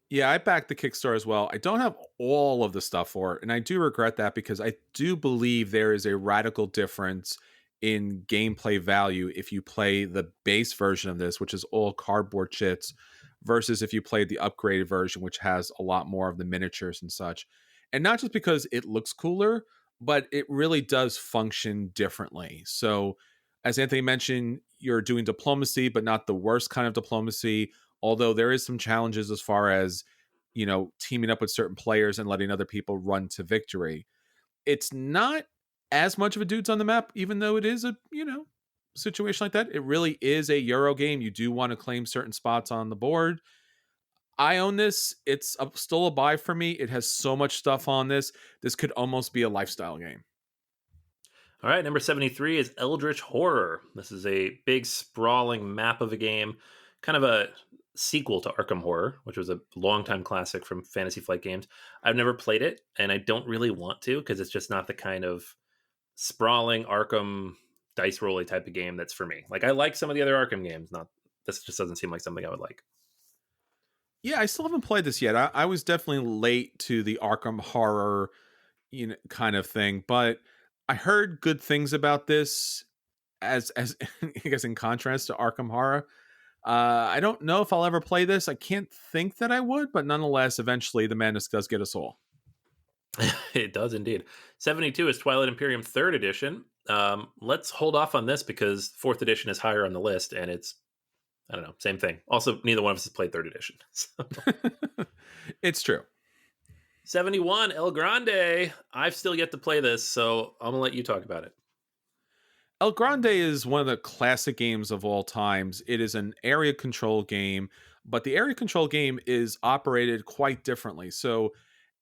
A: Yeah, I backed the Kickstarter as well. I don't have all of the stuff for it, and I do regret that because I do believe there is a radical difference in gameplay value if you play the base version of this, which is all cardboard chits, versus if you play the upgraded version, which has a lot more of the miniatures and such. And not just because it looks cooler, but it really does function differently. So, as Anthony mentioned, you're doing diplomacy, but not the worst kind of diplomacy. Although there is some challenges as far as, teaming up with certain players and letting other people run to victory. It's not as much of a dudes on the map, even though it is a, situation like that. It really is a Euro game. You do want to claim certain spots on the board. I own this. It's still a buy for me. It has so much stuff on this. This could almost be a lifestyle game.
B: All right, number 73 is Eldritch Horror. This is a big sprawling map of a game, kind of a sequel to Arkham Horror, which was a longtime classic from Fantasy Flight Games. I've never played it, and I don't really want to because it's just not the kind of sprawling Arkham dice roll type of game that's for me. Like, I like some of the other Arkham games. This just doesn't seem like something I would like.
A: Yeah, I still haven't played this yet. I was definitely late to the Arkham Horror, kind of thing, but I heard good things about this as I guess in contrast to Arkham Horror. I don't know if I'll ever play this. I can't think that I would, but nonetheless, eventually the madness does get us all.
B: It does indeed. 72 is Twilight Imperium 3rd edition. Let's hold off on this because 4th edition is higher on the list, and it's, I don't know, same thing. Also, neither one of us has played 3rd edition. So.
A: It's true.
B: 71, El Grande. I've still yet to play this, so I'm going to let you talk about it.
A: El Grande is one of the classic games of all times. It is an area control game. But the area control game is operated quite differently. So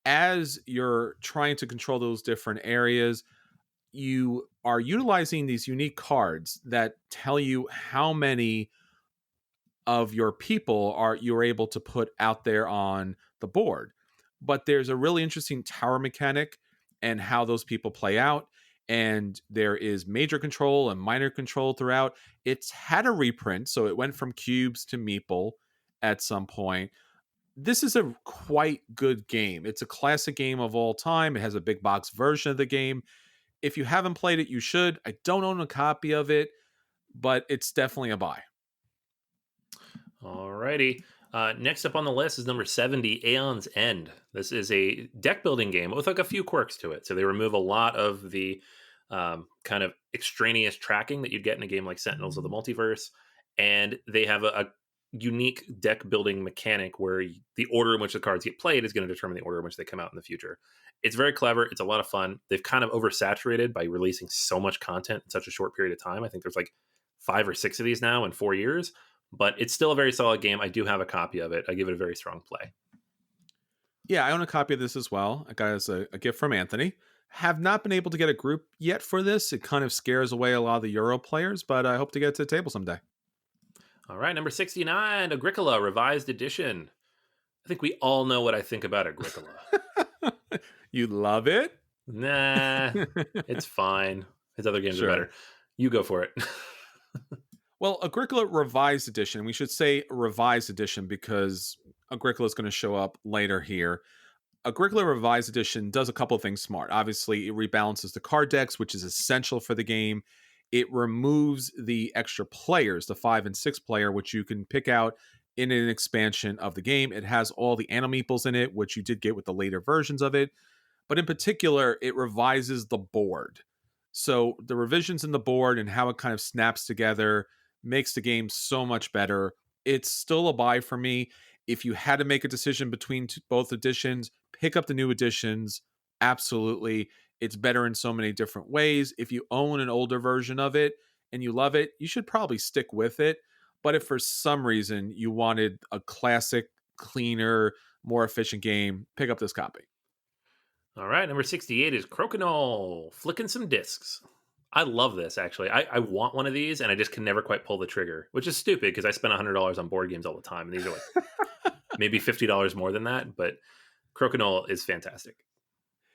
A: as you're trying to control those different areas, you are utilizing these unique cards that tell you how many of your people are you're able to put out there on the board. But there's a really interesting tower mechanic and how those people play out. And there is major control and minor control throughout. It's had a reprint, so it went from cubes to meeple at some point. This is a quite good game. It's a classic game of all time. It has a big box version of the game. If you haven't played it, you should. I don't own a copy of it, but it's definitely a buy.
B: Alrighty. Next up on the list is number 70, Aeon's End. This is a deck building game with like a few quirks to it. So they remove a lot of the kind of extraneous tracking that you'd get in a game like Sentinels of the Multiverse. And they have a unique deck building mechanic where the order in which the cards get played is going to determine the order in which they come out in the future. It's very clever. It's a lot of fun. They've kind of oversaturated by releasing so much content in such a short period of time. I think there's like 5 or 6 of these now in 4 years. But it's still a very solid game. I do have a copy of it. I give it a very strong play.
A: Yeah, I own a copy of this as well. I got it as a gift from Anthony. Have not been able to get a group yet for this. It kind of scares away a lot of the Euro players, but I hope to get it to the table someday.
B: All right, number 69, Agricola, Revised Edition. I think we all know what I think about Agricola.
A: You love it?
B: Nah, it's fine. His other games
A: Sure.
B: are better. You go for it.
A: Well, Agricola Revised Edition, we should say Revised Edition because Agricola is going to show up later here. Agricola Revised Edition does a couple of things smart. Obviously, it rebalances the card decks, which is essential for the game. It removes the extra players, the 5 and 6 player, which you can pick out in an expansion of the game. It has all the animeeples in it, which you did get with the later versions of it. But in particular, it revises the board. So the revisions in the board and how it kind of snaps together makes the game so much better. It's still a buy for me. If you had to make a decision between both editions, pick up the new editions. Absolutely. It's better in so many different ways. If you own an older version of it and you love it, you should probably stick with it. But if for some reason you wanted a classic, cleaner, more efficient game, pick up this copy.
B: All right, number 68 is Crokinole, Flicking Some Discs. I love this, actually. I want one of these, and I just can never quite pull the trigger, which is stupid because I spend $100 on board games all the time, and these are like maybe $50 more than that, but Crokinole is fantastic.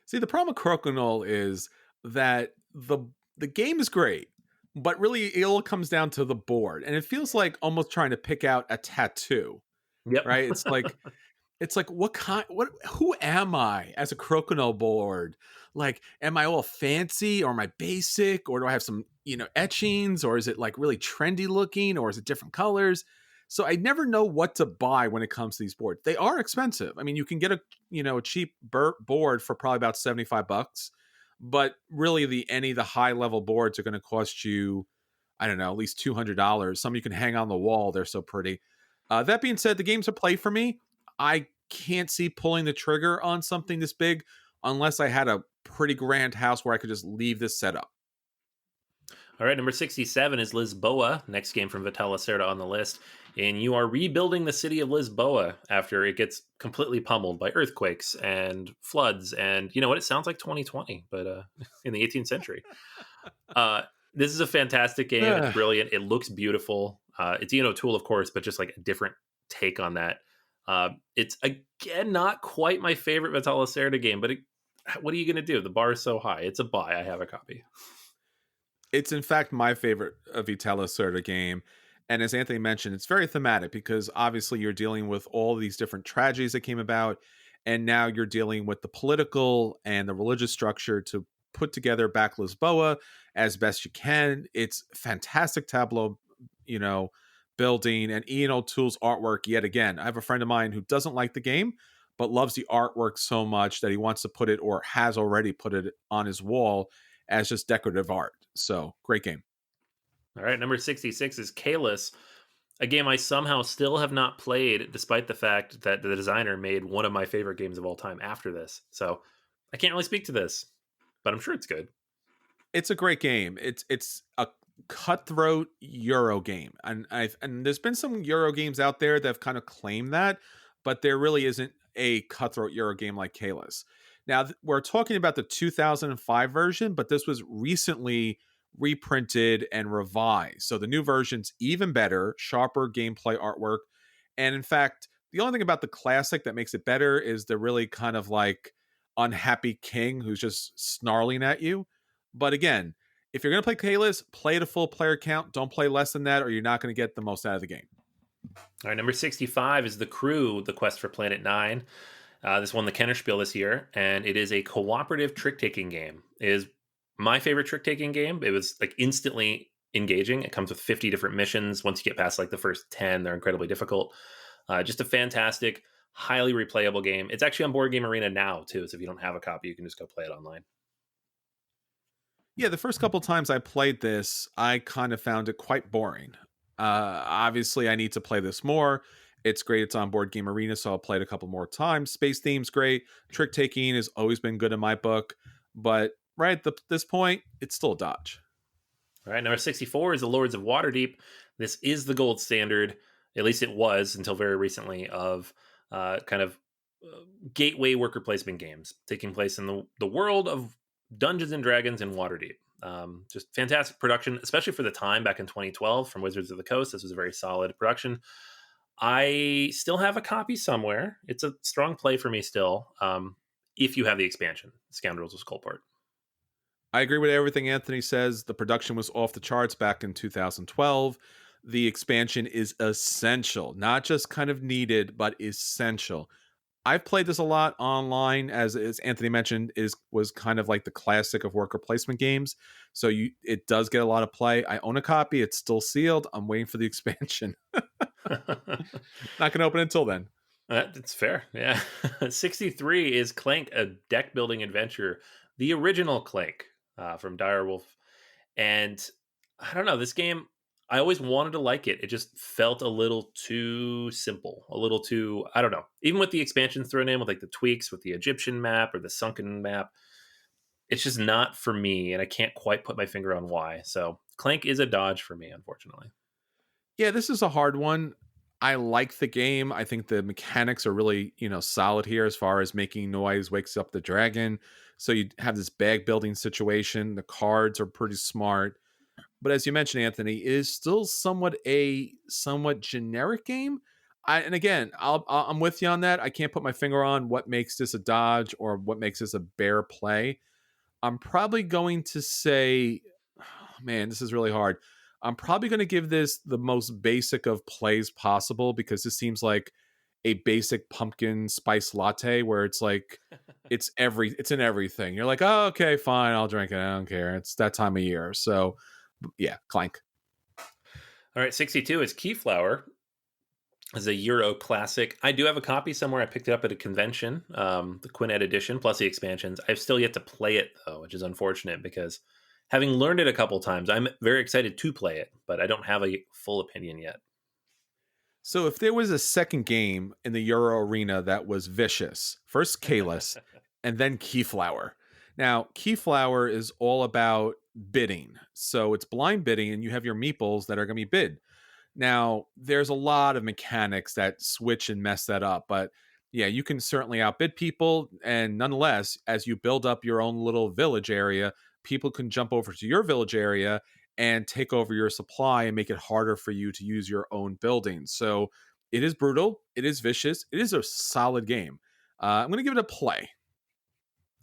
A: See, the problem with Crokinole is that the game is great, but really it all comes down to the board, and it feels like almost trying to pick out a tattoo,
B: Yep.
A: right? It's like who am I as a Crokinole board? Like, am I all fancy or am I basic or do I have some, etchings or is it like really trendy looking or is it different colors? So I never know what to buy when it comes to these boards. They are expensive. I mean, you can get a cheap board for probably about $75, but really the high level boards are going to cost you, I don't know, at least $200. Some you can hang on the wall. They're so pretty. That being said, the game's a play for me. I can't see pulling the trigger on something this big unless I had a pretty grand house where I could just leave this set up.
B: All right, number 67 is Lisboa, next game from Vital Lacerda on the list. And you are rebuilding the city of Lisboa after it gets completely pummeled by earthquakes and floods. And you know what? It sounds like 2020, but in the 18th century. This is a fantastic game. It's brilliant. It looks beautiful. It's Ian O'Toole, of course, but just like a different take on that. It's, again, not quite my favorite Vital Lacerda game, but what are you going to do? The bar is so high. It's a buy. I have a copy.
A: It's, in fact, my favorite Vital Lacerda game. And as Anthony mentioned, it's very thematic because obviously you're dealing with all these different tragedies that came about. And now you're dealing with the political and the religious structure to put together back Lisboa as best you can. It's fantastic tableau, building, and Ian O'Toole's artwork yet again. I have a friend of mine who doesn't like the game, but loves the artwork so much that he wants to put it or has already put it on his wall as just decorative art. So great game.
B: All right, number 66 is Kalis, a game I somehow still have not played, despite the fact that the designer made one of my favorite games of all time after this. So I can't really speak to this, but I'm sure it's good.
A: It's a great game. It's a cutthroat Euro game, and there's been some Euro games out there that have kind of claimed that, but there really isn't a cutthroat Euro game like Kalis. Now we're talking about the 2005 version, but this was recently reprinted and revised, so the new version's even better, sharper gameplay artwork, and in fact, the only thing about the classic that makes it better is the really kind of like unhappy king who's just snarling at you. But again, if you're going to play Kalis, play at a full player count. Don't play less than that, or you're not going to get the most out of the game.
B: All right, number 65 is The Crew, The Quest for Planet 9. This won the Kennerspiel this year, and it is a cooperative trick-taking game. It is my favorite trick-taking game. It was like instantly engaging. It comes with 50 different missions. Once you get past like the first 10, they're incredibly difficult. Just a fantastic, highly replayable game. It's actually on Board Game Arena now, too, so if you don't have a copy, you can just go play it online.
A: Yeah, the first couple times I played this, I kind of found it quite boring. Obviously, I need to play this more. It's great. It's on Board Game Arena, so I'll play it a couple more times. Space theme's great. Trick taking has always been good in my book, but right at this point, it's still a dodge.
B: All right, number 64 is The Lords of Waterdeep. This is the gold standard, at least it was until very recently, of kind of gateway worker placement games taking place in the world of Dungeons and Dragons in Waterdeep. Just fantastic production, especially for the time back in 2012 from Wizards of the Coast. This was a very solid production. I still have a copy somewhere. It's a strong play for me still. If you have the expansion, Scoundrels of Skullport.
A: I agree with everything Anthony says. The production was off the charts back in 2012. The expansion is essential, not just kind of needed, but essential. I've played this a lot online, as Anthony mentioned, was kind of like the classic of worker placement games. So it does get a lot of play. I own a copy. It's still sealed. I'm waiting for the expansion. Not going to open until then.
B: That's fair. Yeah. 63 is Clink, a deck building adventure. The original Clink from Direwolf. And I don't know, this game, I always wanted to like it. It just felt a little too simple, a little too, I don't know. Even with the expansions thrown in with like the tweaks with the Egyptian map or the sunken map, it's just not for me. And I can't quite put my finger on why. So Clank is a dodge for me, unfortunately.
A: Yeah, this is a hard one. I like the game. I think the mechanics are really, solid here as far as making noise wakes up the dragon. So you have this bag building situation. The cards are pretty smart. But as you mentioned, Anthony, it is still somewhat generic game. And again, I'm with you on that. I can't put my finger on what makes this a dodge or what makes this a bear play. I'm probably going to say, man, this is really hard. I'm probably going to give this the most basic of plays possible because this seems like a basic pumpkin spice latte where it's like it's in everything. You're like, oh, okay, fine, I'll drink it. I don't care. It's that time of year. So yeah, Clank.
B: All right, 62 is Keyflower. It's a Euro classic. I do have a copy somewhere. I picked it up at a convention, the Quintet edition, plus the expansions. I've still yet to play it, though, which is unfortunate because having learned it a couple times, I'm very excited to play it, but I don't have a full opinion yet.
A: So if there was a second game in the Euro arena that was vicious, first Kalis and then Keyflower. Now, Keyflower is all about bidding. So it's blind bidding and you have your meeples that are going to be bid. Now, there's a lot of mechanics that switch and mess that up, but yeah, you can certainly outbid people. And nonetheless, as you build up your own little village area, people can jump over to your village area and take over your supply and make it harder for you to use your own buildings. So it is brutal. It is vicious. It is a solid game. I'm going to give it a play.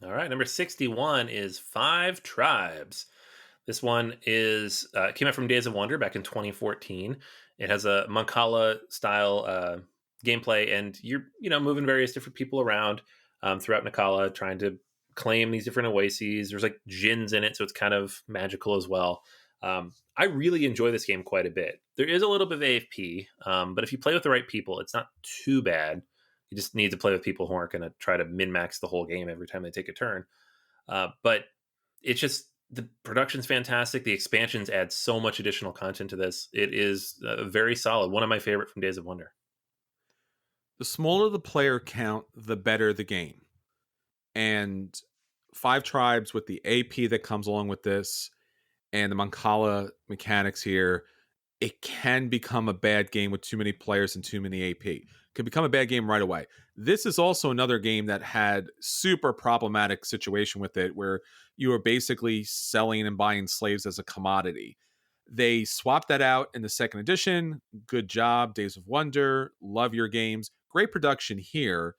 B: All right. Number 61 is Five Tribes. This one is came out from Days of Wonder back in 2014. It has a Mancala style gameplay, and you're moving various different people around throughout Nakala, trying to claim these different oases. There's like djinns in it, so it's kind of magical as well. I really enjoy this game quite a bit. There is a little bit of AFP, but if you play with the right people, it's not too bad. You just need to play with people who aren't going to try to min-max the whole game every time they take a turn. But it's just, the production's fantastic. The expansions add so much additional content to this. It is very solid. One of my favorite from Days of Wonder.
A: The smaller the player count, the better the game. And Five Tribes with the AP that comes along with this and the Mancala mechanics here, it can become a bad game with too many players and too many AP. It can become a bad game right away. This is also another game that had super problematic situation with it where you were basically selling and buying slaves as a commodity. They swapped that out in the second edition. Good job, Days of Wonder. Love your games. Great production here.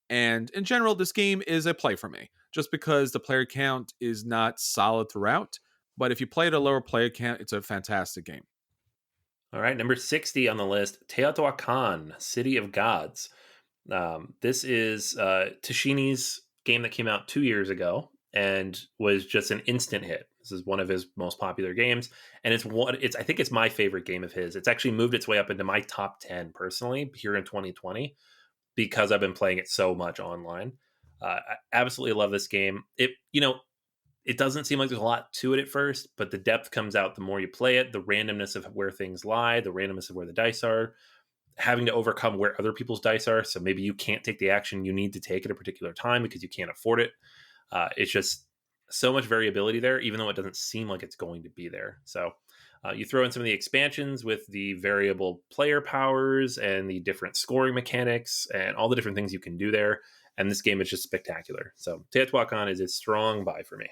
A: And in general, this game is a play for me, just because the player count is not solid throughout. But if you play at a lower player count, it's a fantastic game.
B: All right, number 60 on the list, Teotihuacan, City of Gods. This is Tashini's game that came out 2 years ago and was just an instant hit. This is one of his most popular games, and I think it's my favorite game of his. It's actually moved its way up into my top 10 personally here in 2020 because I've been playing it so much online. I absolutely love this game. It doesn't seem like there's a lot to it at first, but the depth comes out the more you play it, the randomness of where things lie, the randomness of where the dice are, having to overcome where other people's dice are. So maybe you can't take the action you need to take at a particular time because you can't afford it. It's just so much variability there, even though it doesn't seem like it's going to be there. So you throw in some of the expansions with the variable player powers and the different scoring mechanics and all the different things you can do there. And this game is just spectacular. So Teotihuacan is a strong buy for me.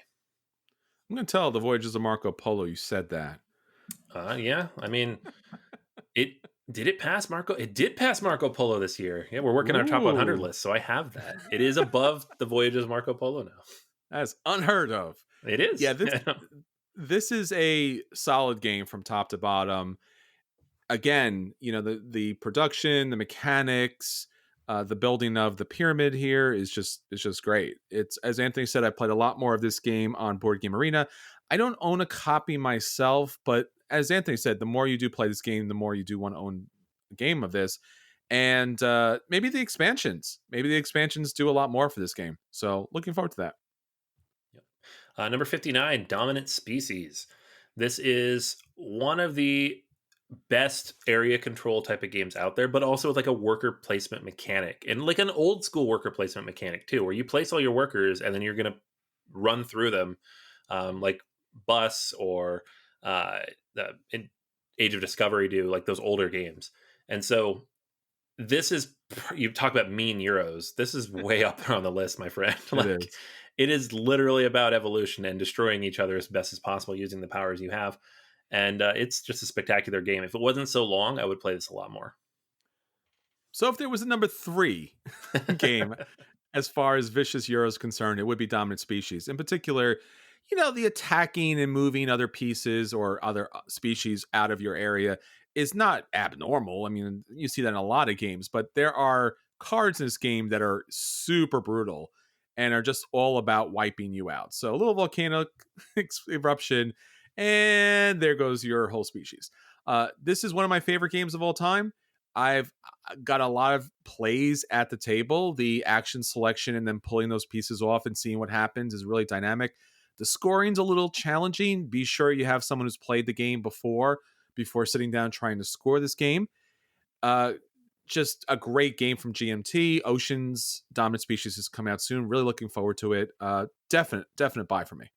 A: I'm going to tell the Voyages of Marco Polo you said that.
B: Yeah, I mean, it pass Marco? It did pass Marco Polo this year. Yeah, we're working on our top 100
A: Ooh,
B: list, so I have that. It is above the Voyages of Marco Polo now.
A: that's unheard of.
B: It is.
A: Yeah, this is a solid game from top to bottom. Again, the production, the mechanics, the building of the pyramid here is just great. It's, as Anthony said, I played a lot more of this game on Board Game Arena. I don't own a copy myself, but as Anthony said, the more you do play this game, the more you do want to own a game of this. And maybe the expansions do a lot more for this game. So looking forward to that.
B: Yep. Number 59, Dominant Species. This is one of the best area control type of games out there, but also with like a worker placement mechanic and like an old school worker placement mechanic too, where you place all your workers and then you're going to run through them, like Bus or in Age of Discovery do, like those older games. And so this is, you talk about mean Euros. This is way up there on the list, my friend.
A: It
B: Like
A: is.
B: it is literally about evolution and destroying each other as best as possible using the powers you have. And it's just a spectacular game. If it wasn't so long, I would play this a lot more.
A: So if there was a number 3 game as far as Vicious Euro is concerned, it would be Dominant Species. In particular, the attacking and moving other pieces or other species out of your area is not abnormal. I mean, you see that in a lot of games, but there are cards in this game that are super brutal and are just all about wiping you out. So a little volcano eruption, and there goes your whole species. This is one of my favorite games of all time. I've got a lot of plays at the table. The action selection and then pulling those pieces off and seeing what happens is really dynamic. The scoring's a little challenging. Be sure you have someone who's played the game before sitting down trying to score this game. Just a great game from GMT. Ocean's Dominant Species is coming out soon. Really looking forward to it. Definite buy for me.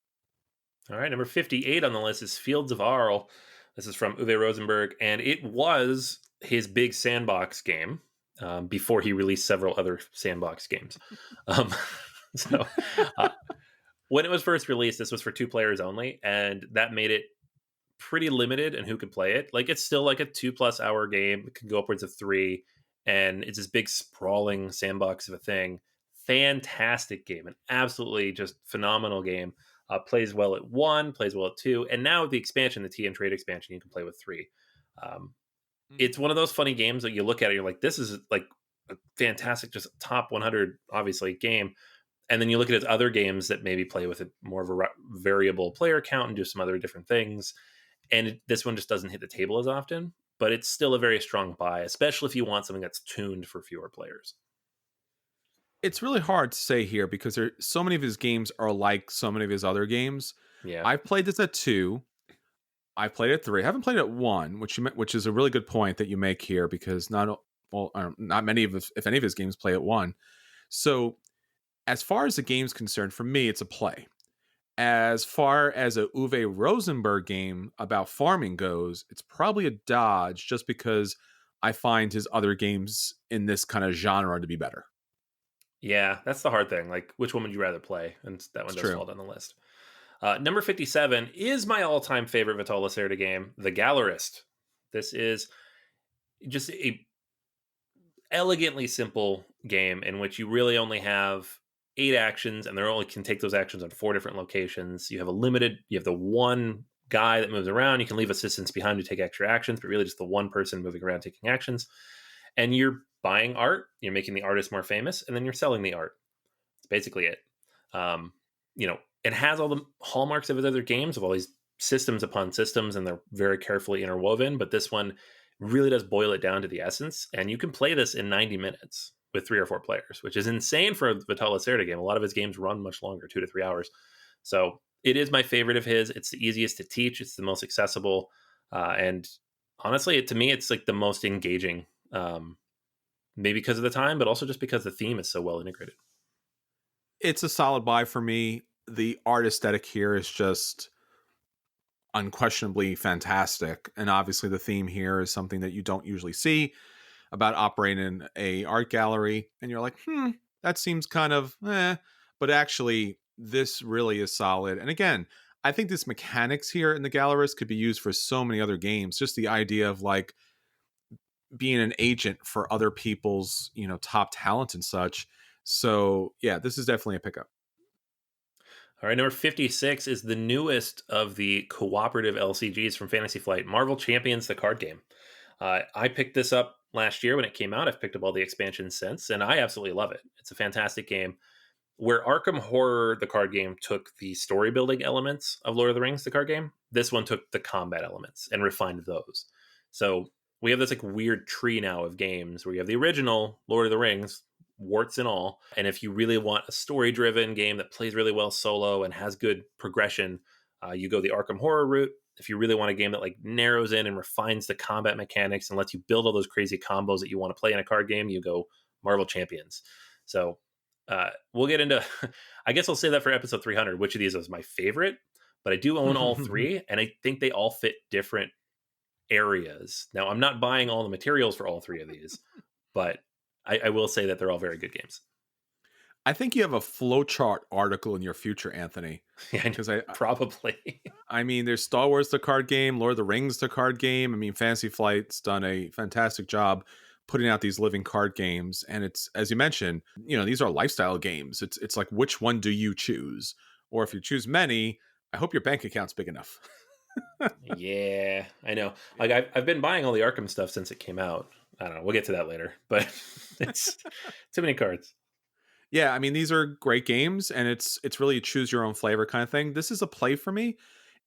B: All right, number 58 on the list is Fields of Arle. This is from Uwe Rosenberg, and it was his big sandbox game before he released several other sandbox games. Um, so when it was first released, this was for 2 players only, and that made it pretty limited in who could play it. Like it's still like a 2+ hour game. It can go upwards of 3, and it's this big sprawling sandbox of a thing. Fantastic game, an absolutely just phenomenal game. Plays well at 1, plays well at 2, and now with the expansion, the Tea and Trade expansion, you can play with 3. It's one of those funny games that you look at it, you're like, this is like a fantastic, just top 100, obviously, game. And then you look at its other games that maybe play with it more of a variable player count and do some other different things. And this one just doesn't hit the table as often, but it's still a very strong buy, especially if you want something that's tuned for fewer players.
A: It's really hard to say here because so many of his games are like so many of his other games.
B: Yeah.
A: I've played this at 2. I played at 3. I haven't played at 1, which is a really good point that you make here because not many of if any of his games play at 1. So as far as the game's concerned, for me, it's a play. As far as a Uwe Rosenberg game about farming goes, it's probably a dodge just because I find his other games in this kind of genre to be better.
B: Yeah, that's the hard thing. Like, which one would you rather play? And that one
A: It's
B: does
A: true.
B: fall down the list. Number 57 is my all-time favorite Vital Lacerda game, The Gallerist. This is just a elegantly simple game in which you really only have 8 actions, and they only can take those actions on 4 different locations. You have the one guy that moves around. You can leave assistants behind to take extra actions, but really just the one person moving around taking actions. And you're buying art, you're making the artist more famous, and then you're selling the art. That's basically it. Um, it has all the hallmarks of his other games of all these systems upon systems, and they're very carefully interwoven. But this one really does boil it down to the essence, and you can play this in 90 minutes with 3 or 4 players, which is insane for a Vital Lacerda game. A lot of his games run much longer, 2 to 3 hours. So it is my favorite of his. It's the easiest to teach. It's the most accessible, and honestly, to me, it's like the most engaging. Maybe because of the time, but also just because the theme is so well integrated.
A: It's a solid buy for me. The art aesthetic here is just unquestionably fantastic, and obviously the theme here is something that you don't usually see about operating a art gallery, and you're like, that seems kind of but actually this really is solid. And again, I think this mechanics here in the Gallerist could be used for so many other games. Just the idea of like being an agent for other people's, top talent and such. So yeah, this is definitely a pickup.
B: All right, number 56 is the newest of the cooperative LCGs from Fantasy Flight, Marvel Champions, the card game. I picked this up last year when it came out. I've picked up all the expansions since, and I absolutely love it. It's a fantastic game. Where Arkham Horror, the card game, took the story building elements of Lord of the Rings, the card game, this one took the combat elements and refined those. So we have this like weird tree now of games where you have the original Lord of the Rings, warts and all. And if you really want a story driven game that plays really well solo and has good progression, you go the Arkham Horror route. If you really want a game that like narrows in and refines the combat mechanics and lets you build all those crazy combos that you want to play in a card game, you go Marvel Champions. So we'll get into, I guess I'll say that for episode 300, which of these was my favorite, but I do own all 3, and I think they all fit different areas. Now, I'm not buying all the materials for all 3 of these, but I will say that they're all very good games.
A: I think you have a flowchart article in your future, Anthony.
B: Yeah,
A: Because
B: probably.
A: I mean, there's Star Wars the card game, Lord of the Rings the card game. I mean, Fantasy Flight's done a fantastic job putting out these living card games, and it's, as you mentioned, these are lifestyle games. It's like, which one do you choose? Or if you choose many, I hope your bank account's big enough.
B: Yeah, I know. Like I've been buying all the Arkham stuff since it came out. I don't know. We'll get to that later, but it's too many cards.
A: Yeah, I mean, these are great games, and it's really a choose your own flavor kind of thing. This is a play for me.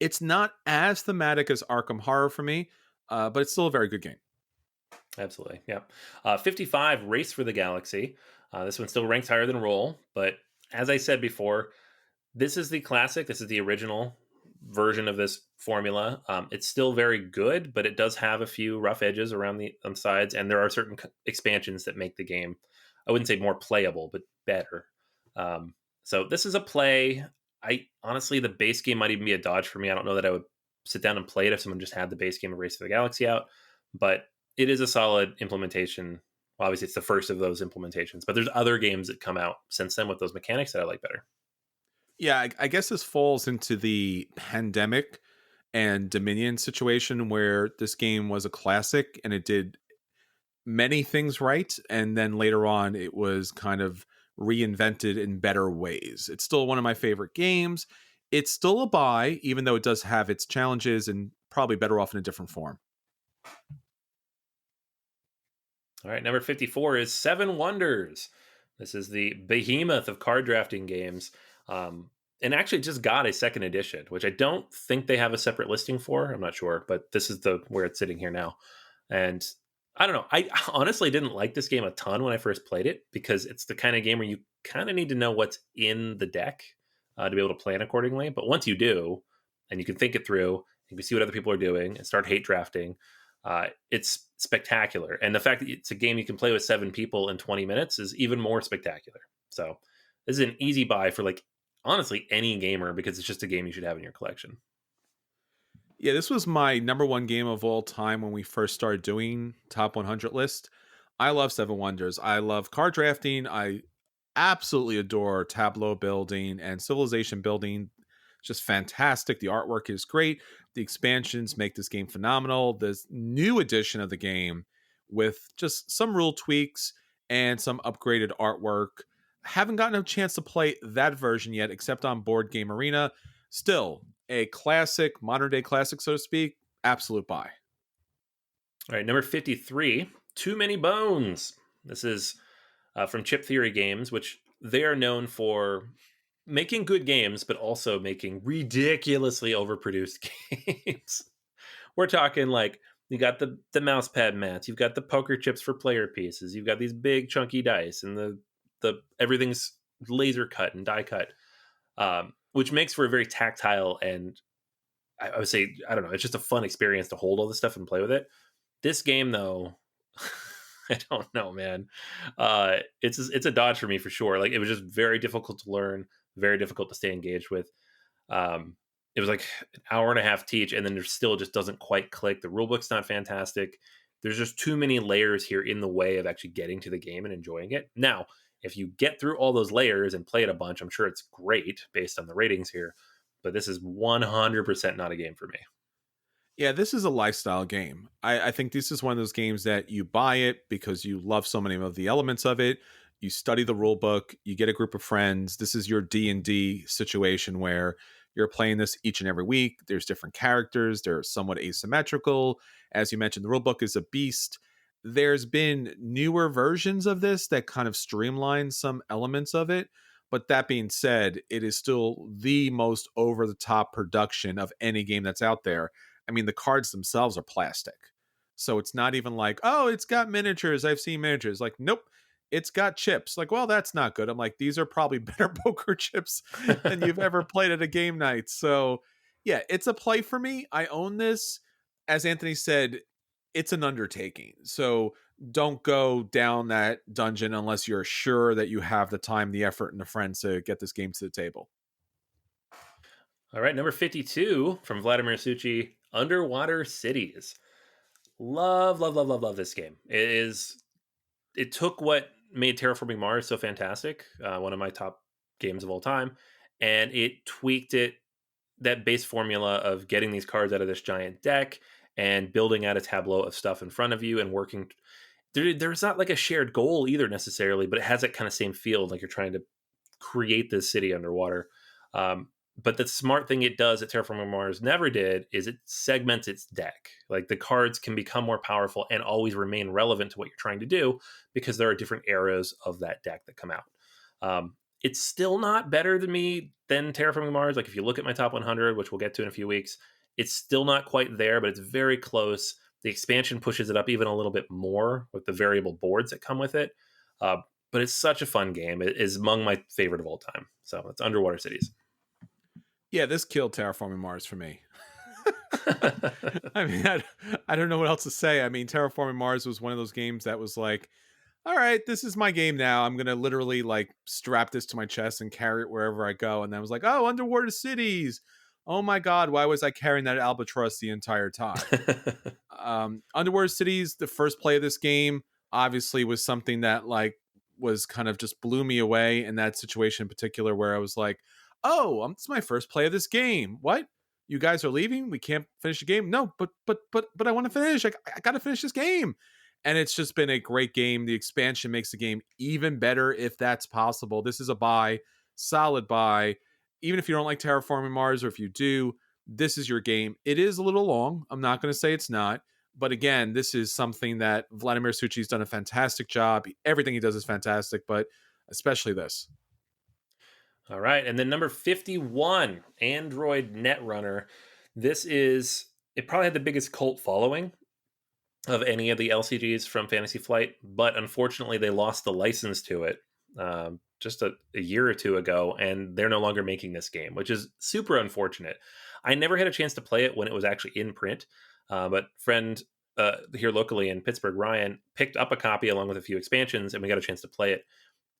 A: It's not as thematic as Arkham Horror for me, but it's still a very good game.
B: Absolutely. Yeah. 55, Race for the Galaxy. This one still ranks higher than Roll, but as I said before, this is the classic. This is the original version of this formula. It's still very good, but it does have a few rough edges around the sides, and there are certain expansions that make the game, I wouldn't say more playable, but better. So this is a play. I honestly, the base game might even be a dodge for me. I don't know that I would sit down and play it if someone just had the base game of Race for the Galaxy out, but it is a solid implementation. Well, obviously, it's the first of those implementations, but there's other games that come out since then with those mechanics that I like better.
A: Yeah, I guess this falls into the Pandemic and Dominion situation where this game was a classic and it did many things right, and then later on it was kind of reinvented in better ways. It's still one of my favorite games. It's still a buy, even though it does have its challenges and probably better off in a different form.
B: All right, number 54 is Seven Wonders. This is the behemoth of card drafting games. And actually just got a second edition, which I don't think they have a separate listing for. I'm not sure, but this is where it's sitting here now. And I don't know. I honestly didn't like this game a ton when I first played it because it's the kind of game where you kind of need to know what's in the deck to be able to plan accordingly. But once you do, and you can think it through, you can see what other people are doing and start hate drafting, it's spectacular. And the fact that it's a game you can play with 7 people in 20 minutes is even more spectacular. So this is an easy buy for like honestly any gamer because it's just a game you should have in your collection.
A: Yeah, this was my number one game of all time when we first started doing top 100 list. I love Seven Wonders. I love card drafting. I absolutely adore tableau building and civilization building. Just fantastic. The artwork is great. The expansions make this game phenomenal. This new edition of the game with just some rule tweaks and some upgraded artwork. Haven't gotten a chance to play that version yet, except on Board Game Arena. Still, a classic, modern day classic, so to speak. Absolute buy.
B: All right, number 53, Too Many Bones. This is from Chip Theory Games, which they are known for making good games, but also making ridiculously overproduced games. We're talking like you got the mouse pad mats, you've got the poker chips for player pieces, you've got these big chunky dice, and the everything's laser cut and die cut, which makes for a very tactile and I would say I don't know, it's just a fun experience to hold all this stuff and play with it. This game though, I don't know, man. It's a dodge for me for sure. Like it was just very difficult to learn, very difficult to stay engaged with. It was like an hour and a half teach, and then there still just doesn't quite click. The rulebook's not fantastic. There's just too many layers here in the way of actually getting to the game and enjoying it. Now, if you get through all those layers and play it a bunch, I'm sure it's great based on the ratings here. But this is 100% not a game for me.
A: Yeah, this is a lifestyle game. I think this is one of those games that you buy it because you love so many of the elements of it. You study the rule book, you get a group of friends. This is your D&D situation where you're playing this each and every week. There's different characters, they're somewhat asymmetrical. As you mentioned, the rule book is a beast. There's been newer versions of this that kind of streamline some elements of it. But that being said, it is still the most over the top production of any game that's out there. I mean, the cards themselves are plastic. So it's not even like, oh, it's got miniatures. I've seen miniatures. Like, nope, it's got chips. Like, well, that's not good. I'm like, these are probably better poker chips than you've ever played at a game night. So, yeah, it's a play for me. I own this. As Anthony said, it's an undertaking. So don't go down that dungeon unless you're sure that you have the time, the effort, and the friends to get this game to the table.
B: All right, number 52 from Vladimir Suchi, Underwater Cities. Love, love, love, love, love this game. It took what made Terraforming Mars so fantastic, one of my top games of all time, and it tweaked it, that base formula of getting these cards out of this giant deck and building out a tableau of stuff in front of you and working. There's not like a shared goal either necessarily, but it has that kind of same feel, like you're trying to create this city underwater. Um, but the smart thing it does that Terraforming Mars never did is it segments its deck. Like the cards can become more powerful and always remain relevant to what you're trying to do because there are different eras of that deck that come out. It's still not better than Terraforming Mars. Like if you look at my top 100, which we'll get to in a few weeks, it's still not quite there, but it's very close. The expansion pushes it up even a little bit more with the variable boards that come with it. Uh, but it's such a fun game. It is among my favorite of all time. So it's Underwater Cities.
A: Yeah, this killed Terraforming Mars for me. I mean, I don't know what else to say. I mean, Terraforming Mars was one of those games that was like, all right, this is my game now. I'm going to literally like strap this to my chest and carry it wherever I go. And then I was like, oh, Underwater Cities. Oh my God, why was I carrying that albatross the entire time? Underwater Cities, the first play of this game, obviously was something that like was kind of just blew me away in that situation in particular where I was like, oh, it's my first play of this game. What? You guys are leaving? We can't finish the game? No, but I want to finish. I got to finish this game. And it's just been a great game. The expansion makes the game even better if that's possible. This is a buy, solid buy. Even if you don't like Terraforming Mars or if you do, this is your game. It is a little long. I'm not going to say it's not. But again, this is something that Vladimir Suchi's done a fantastic job. Everything he does is fantastic, but especially this.
B: All right. And then number 51, Android Netrunner. It probably had the biggest cult following of any of the LCGs from Fantasy Flight, but unfortunately they lost the license to it just a year or two ago, and they're no longer making this game, which is super unfortunate. I never had a chance to play it when it was actually in print, but friend here locally in Pittsburgh, Ryan, picked up a copy along with a few expansions, and we got a chance to play it.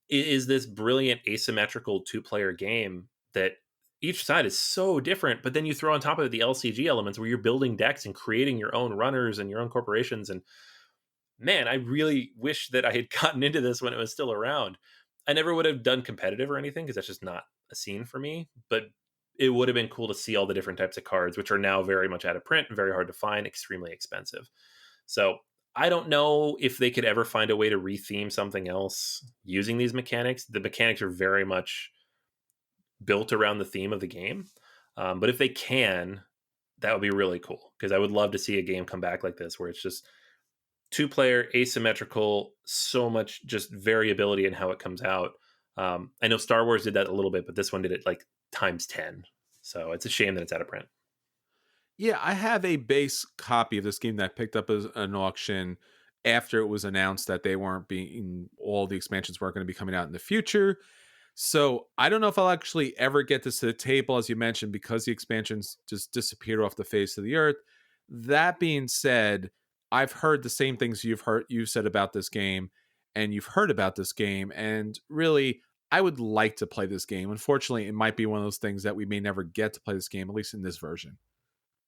B: It is this brilliant asymmetrical two-player game, that each side is so different, but then you throw on top of it the LCG elements where you're building decks and creating your own runners and your own corporations. And man, I really wish that I had gotten into this when it was still around. I never would have done competitive or anything because that's just not a scene for me. But it would have been cool to see all the different types of cards, which are now very much out of print and very hard to find, extremely expensive. So I don't know if they could ever find a way to retheme something else using these mechanics. The mechanics are very much built around the theme of the game. But if they can, that would be really cool because I would love to see a game come back like this where it's just 2-player, asymmetrical, so much just variability in how it comes out. I know Star Wars did that a little bit, but this one did it like times 10. So it's a shame that it's out of print.
A: Yeah, I have a base copy of this game that I picked up as an auction after it was announced that they weren't being all the expansions weren't going to be coming out in the future. So I don't know if I'll actually ever get this to the table, as you mentioned, because the expansions just disappeared off the face of the earth. That being said, I've heard the same things you've said about this game, and you've heard about this game, and really, I would like to play this game. Unfortunately, it might be one of those things that we may never get to play this game, at least in this version.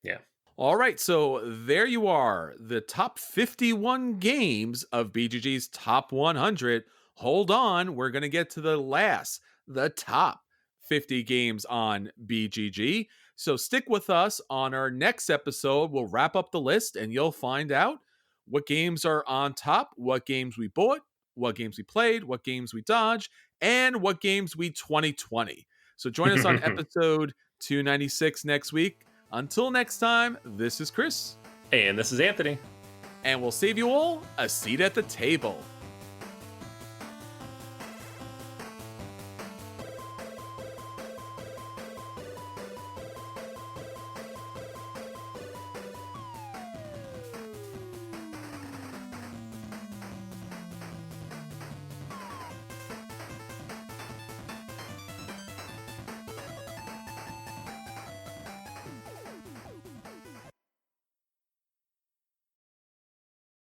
B: Yeah.
A: All right, so there you are, the top 51 games of BGG's top 100. Hold on, we're going to get to the top 50 games on BGG. So stick with us. On our next episode, we'll wrap up the list and you'll find out what games are on top, what games we bought, what games we played, what games we dodged, and what games we 2020. So join us on episode 296 next week. Until next time, this is Chris.
B: And this is Anthony.
A: And we'll save you all a seat at the table.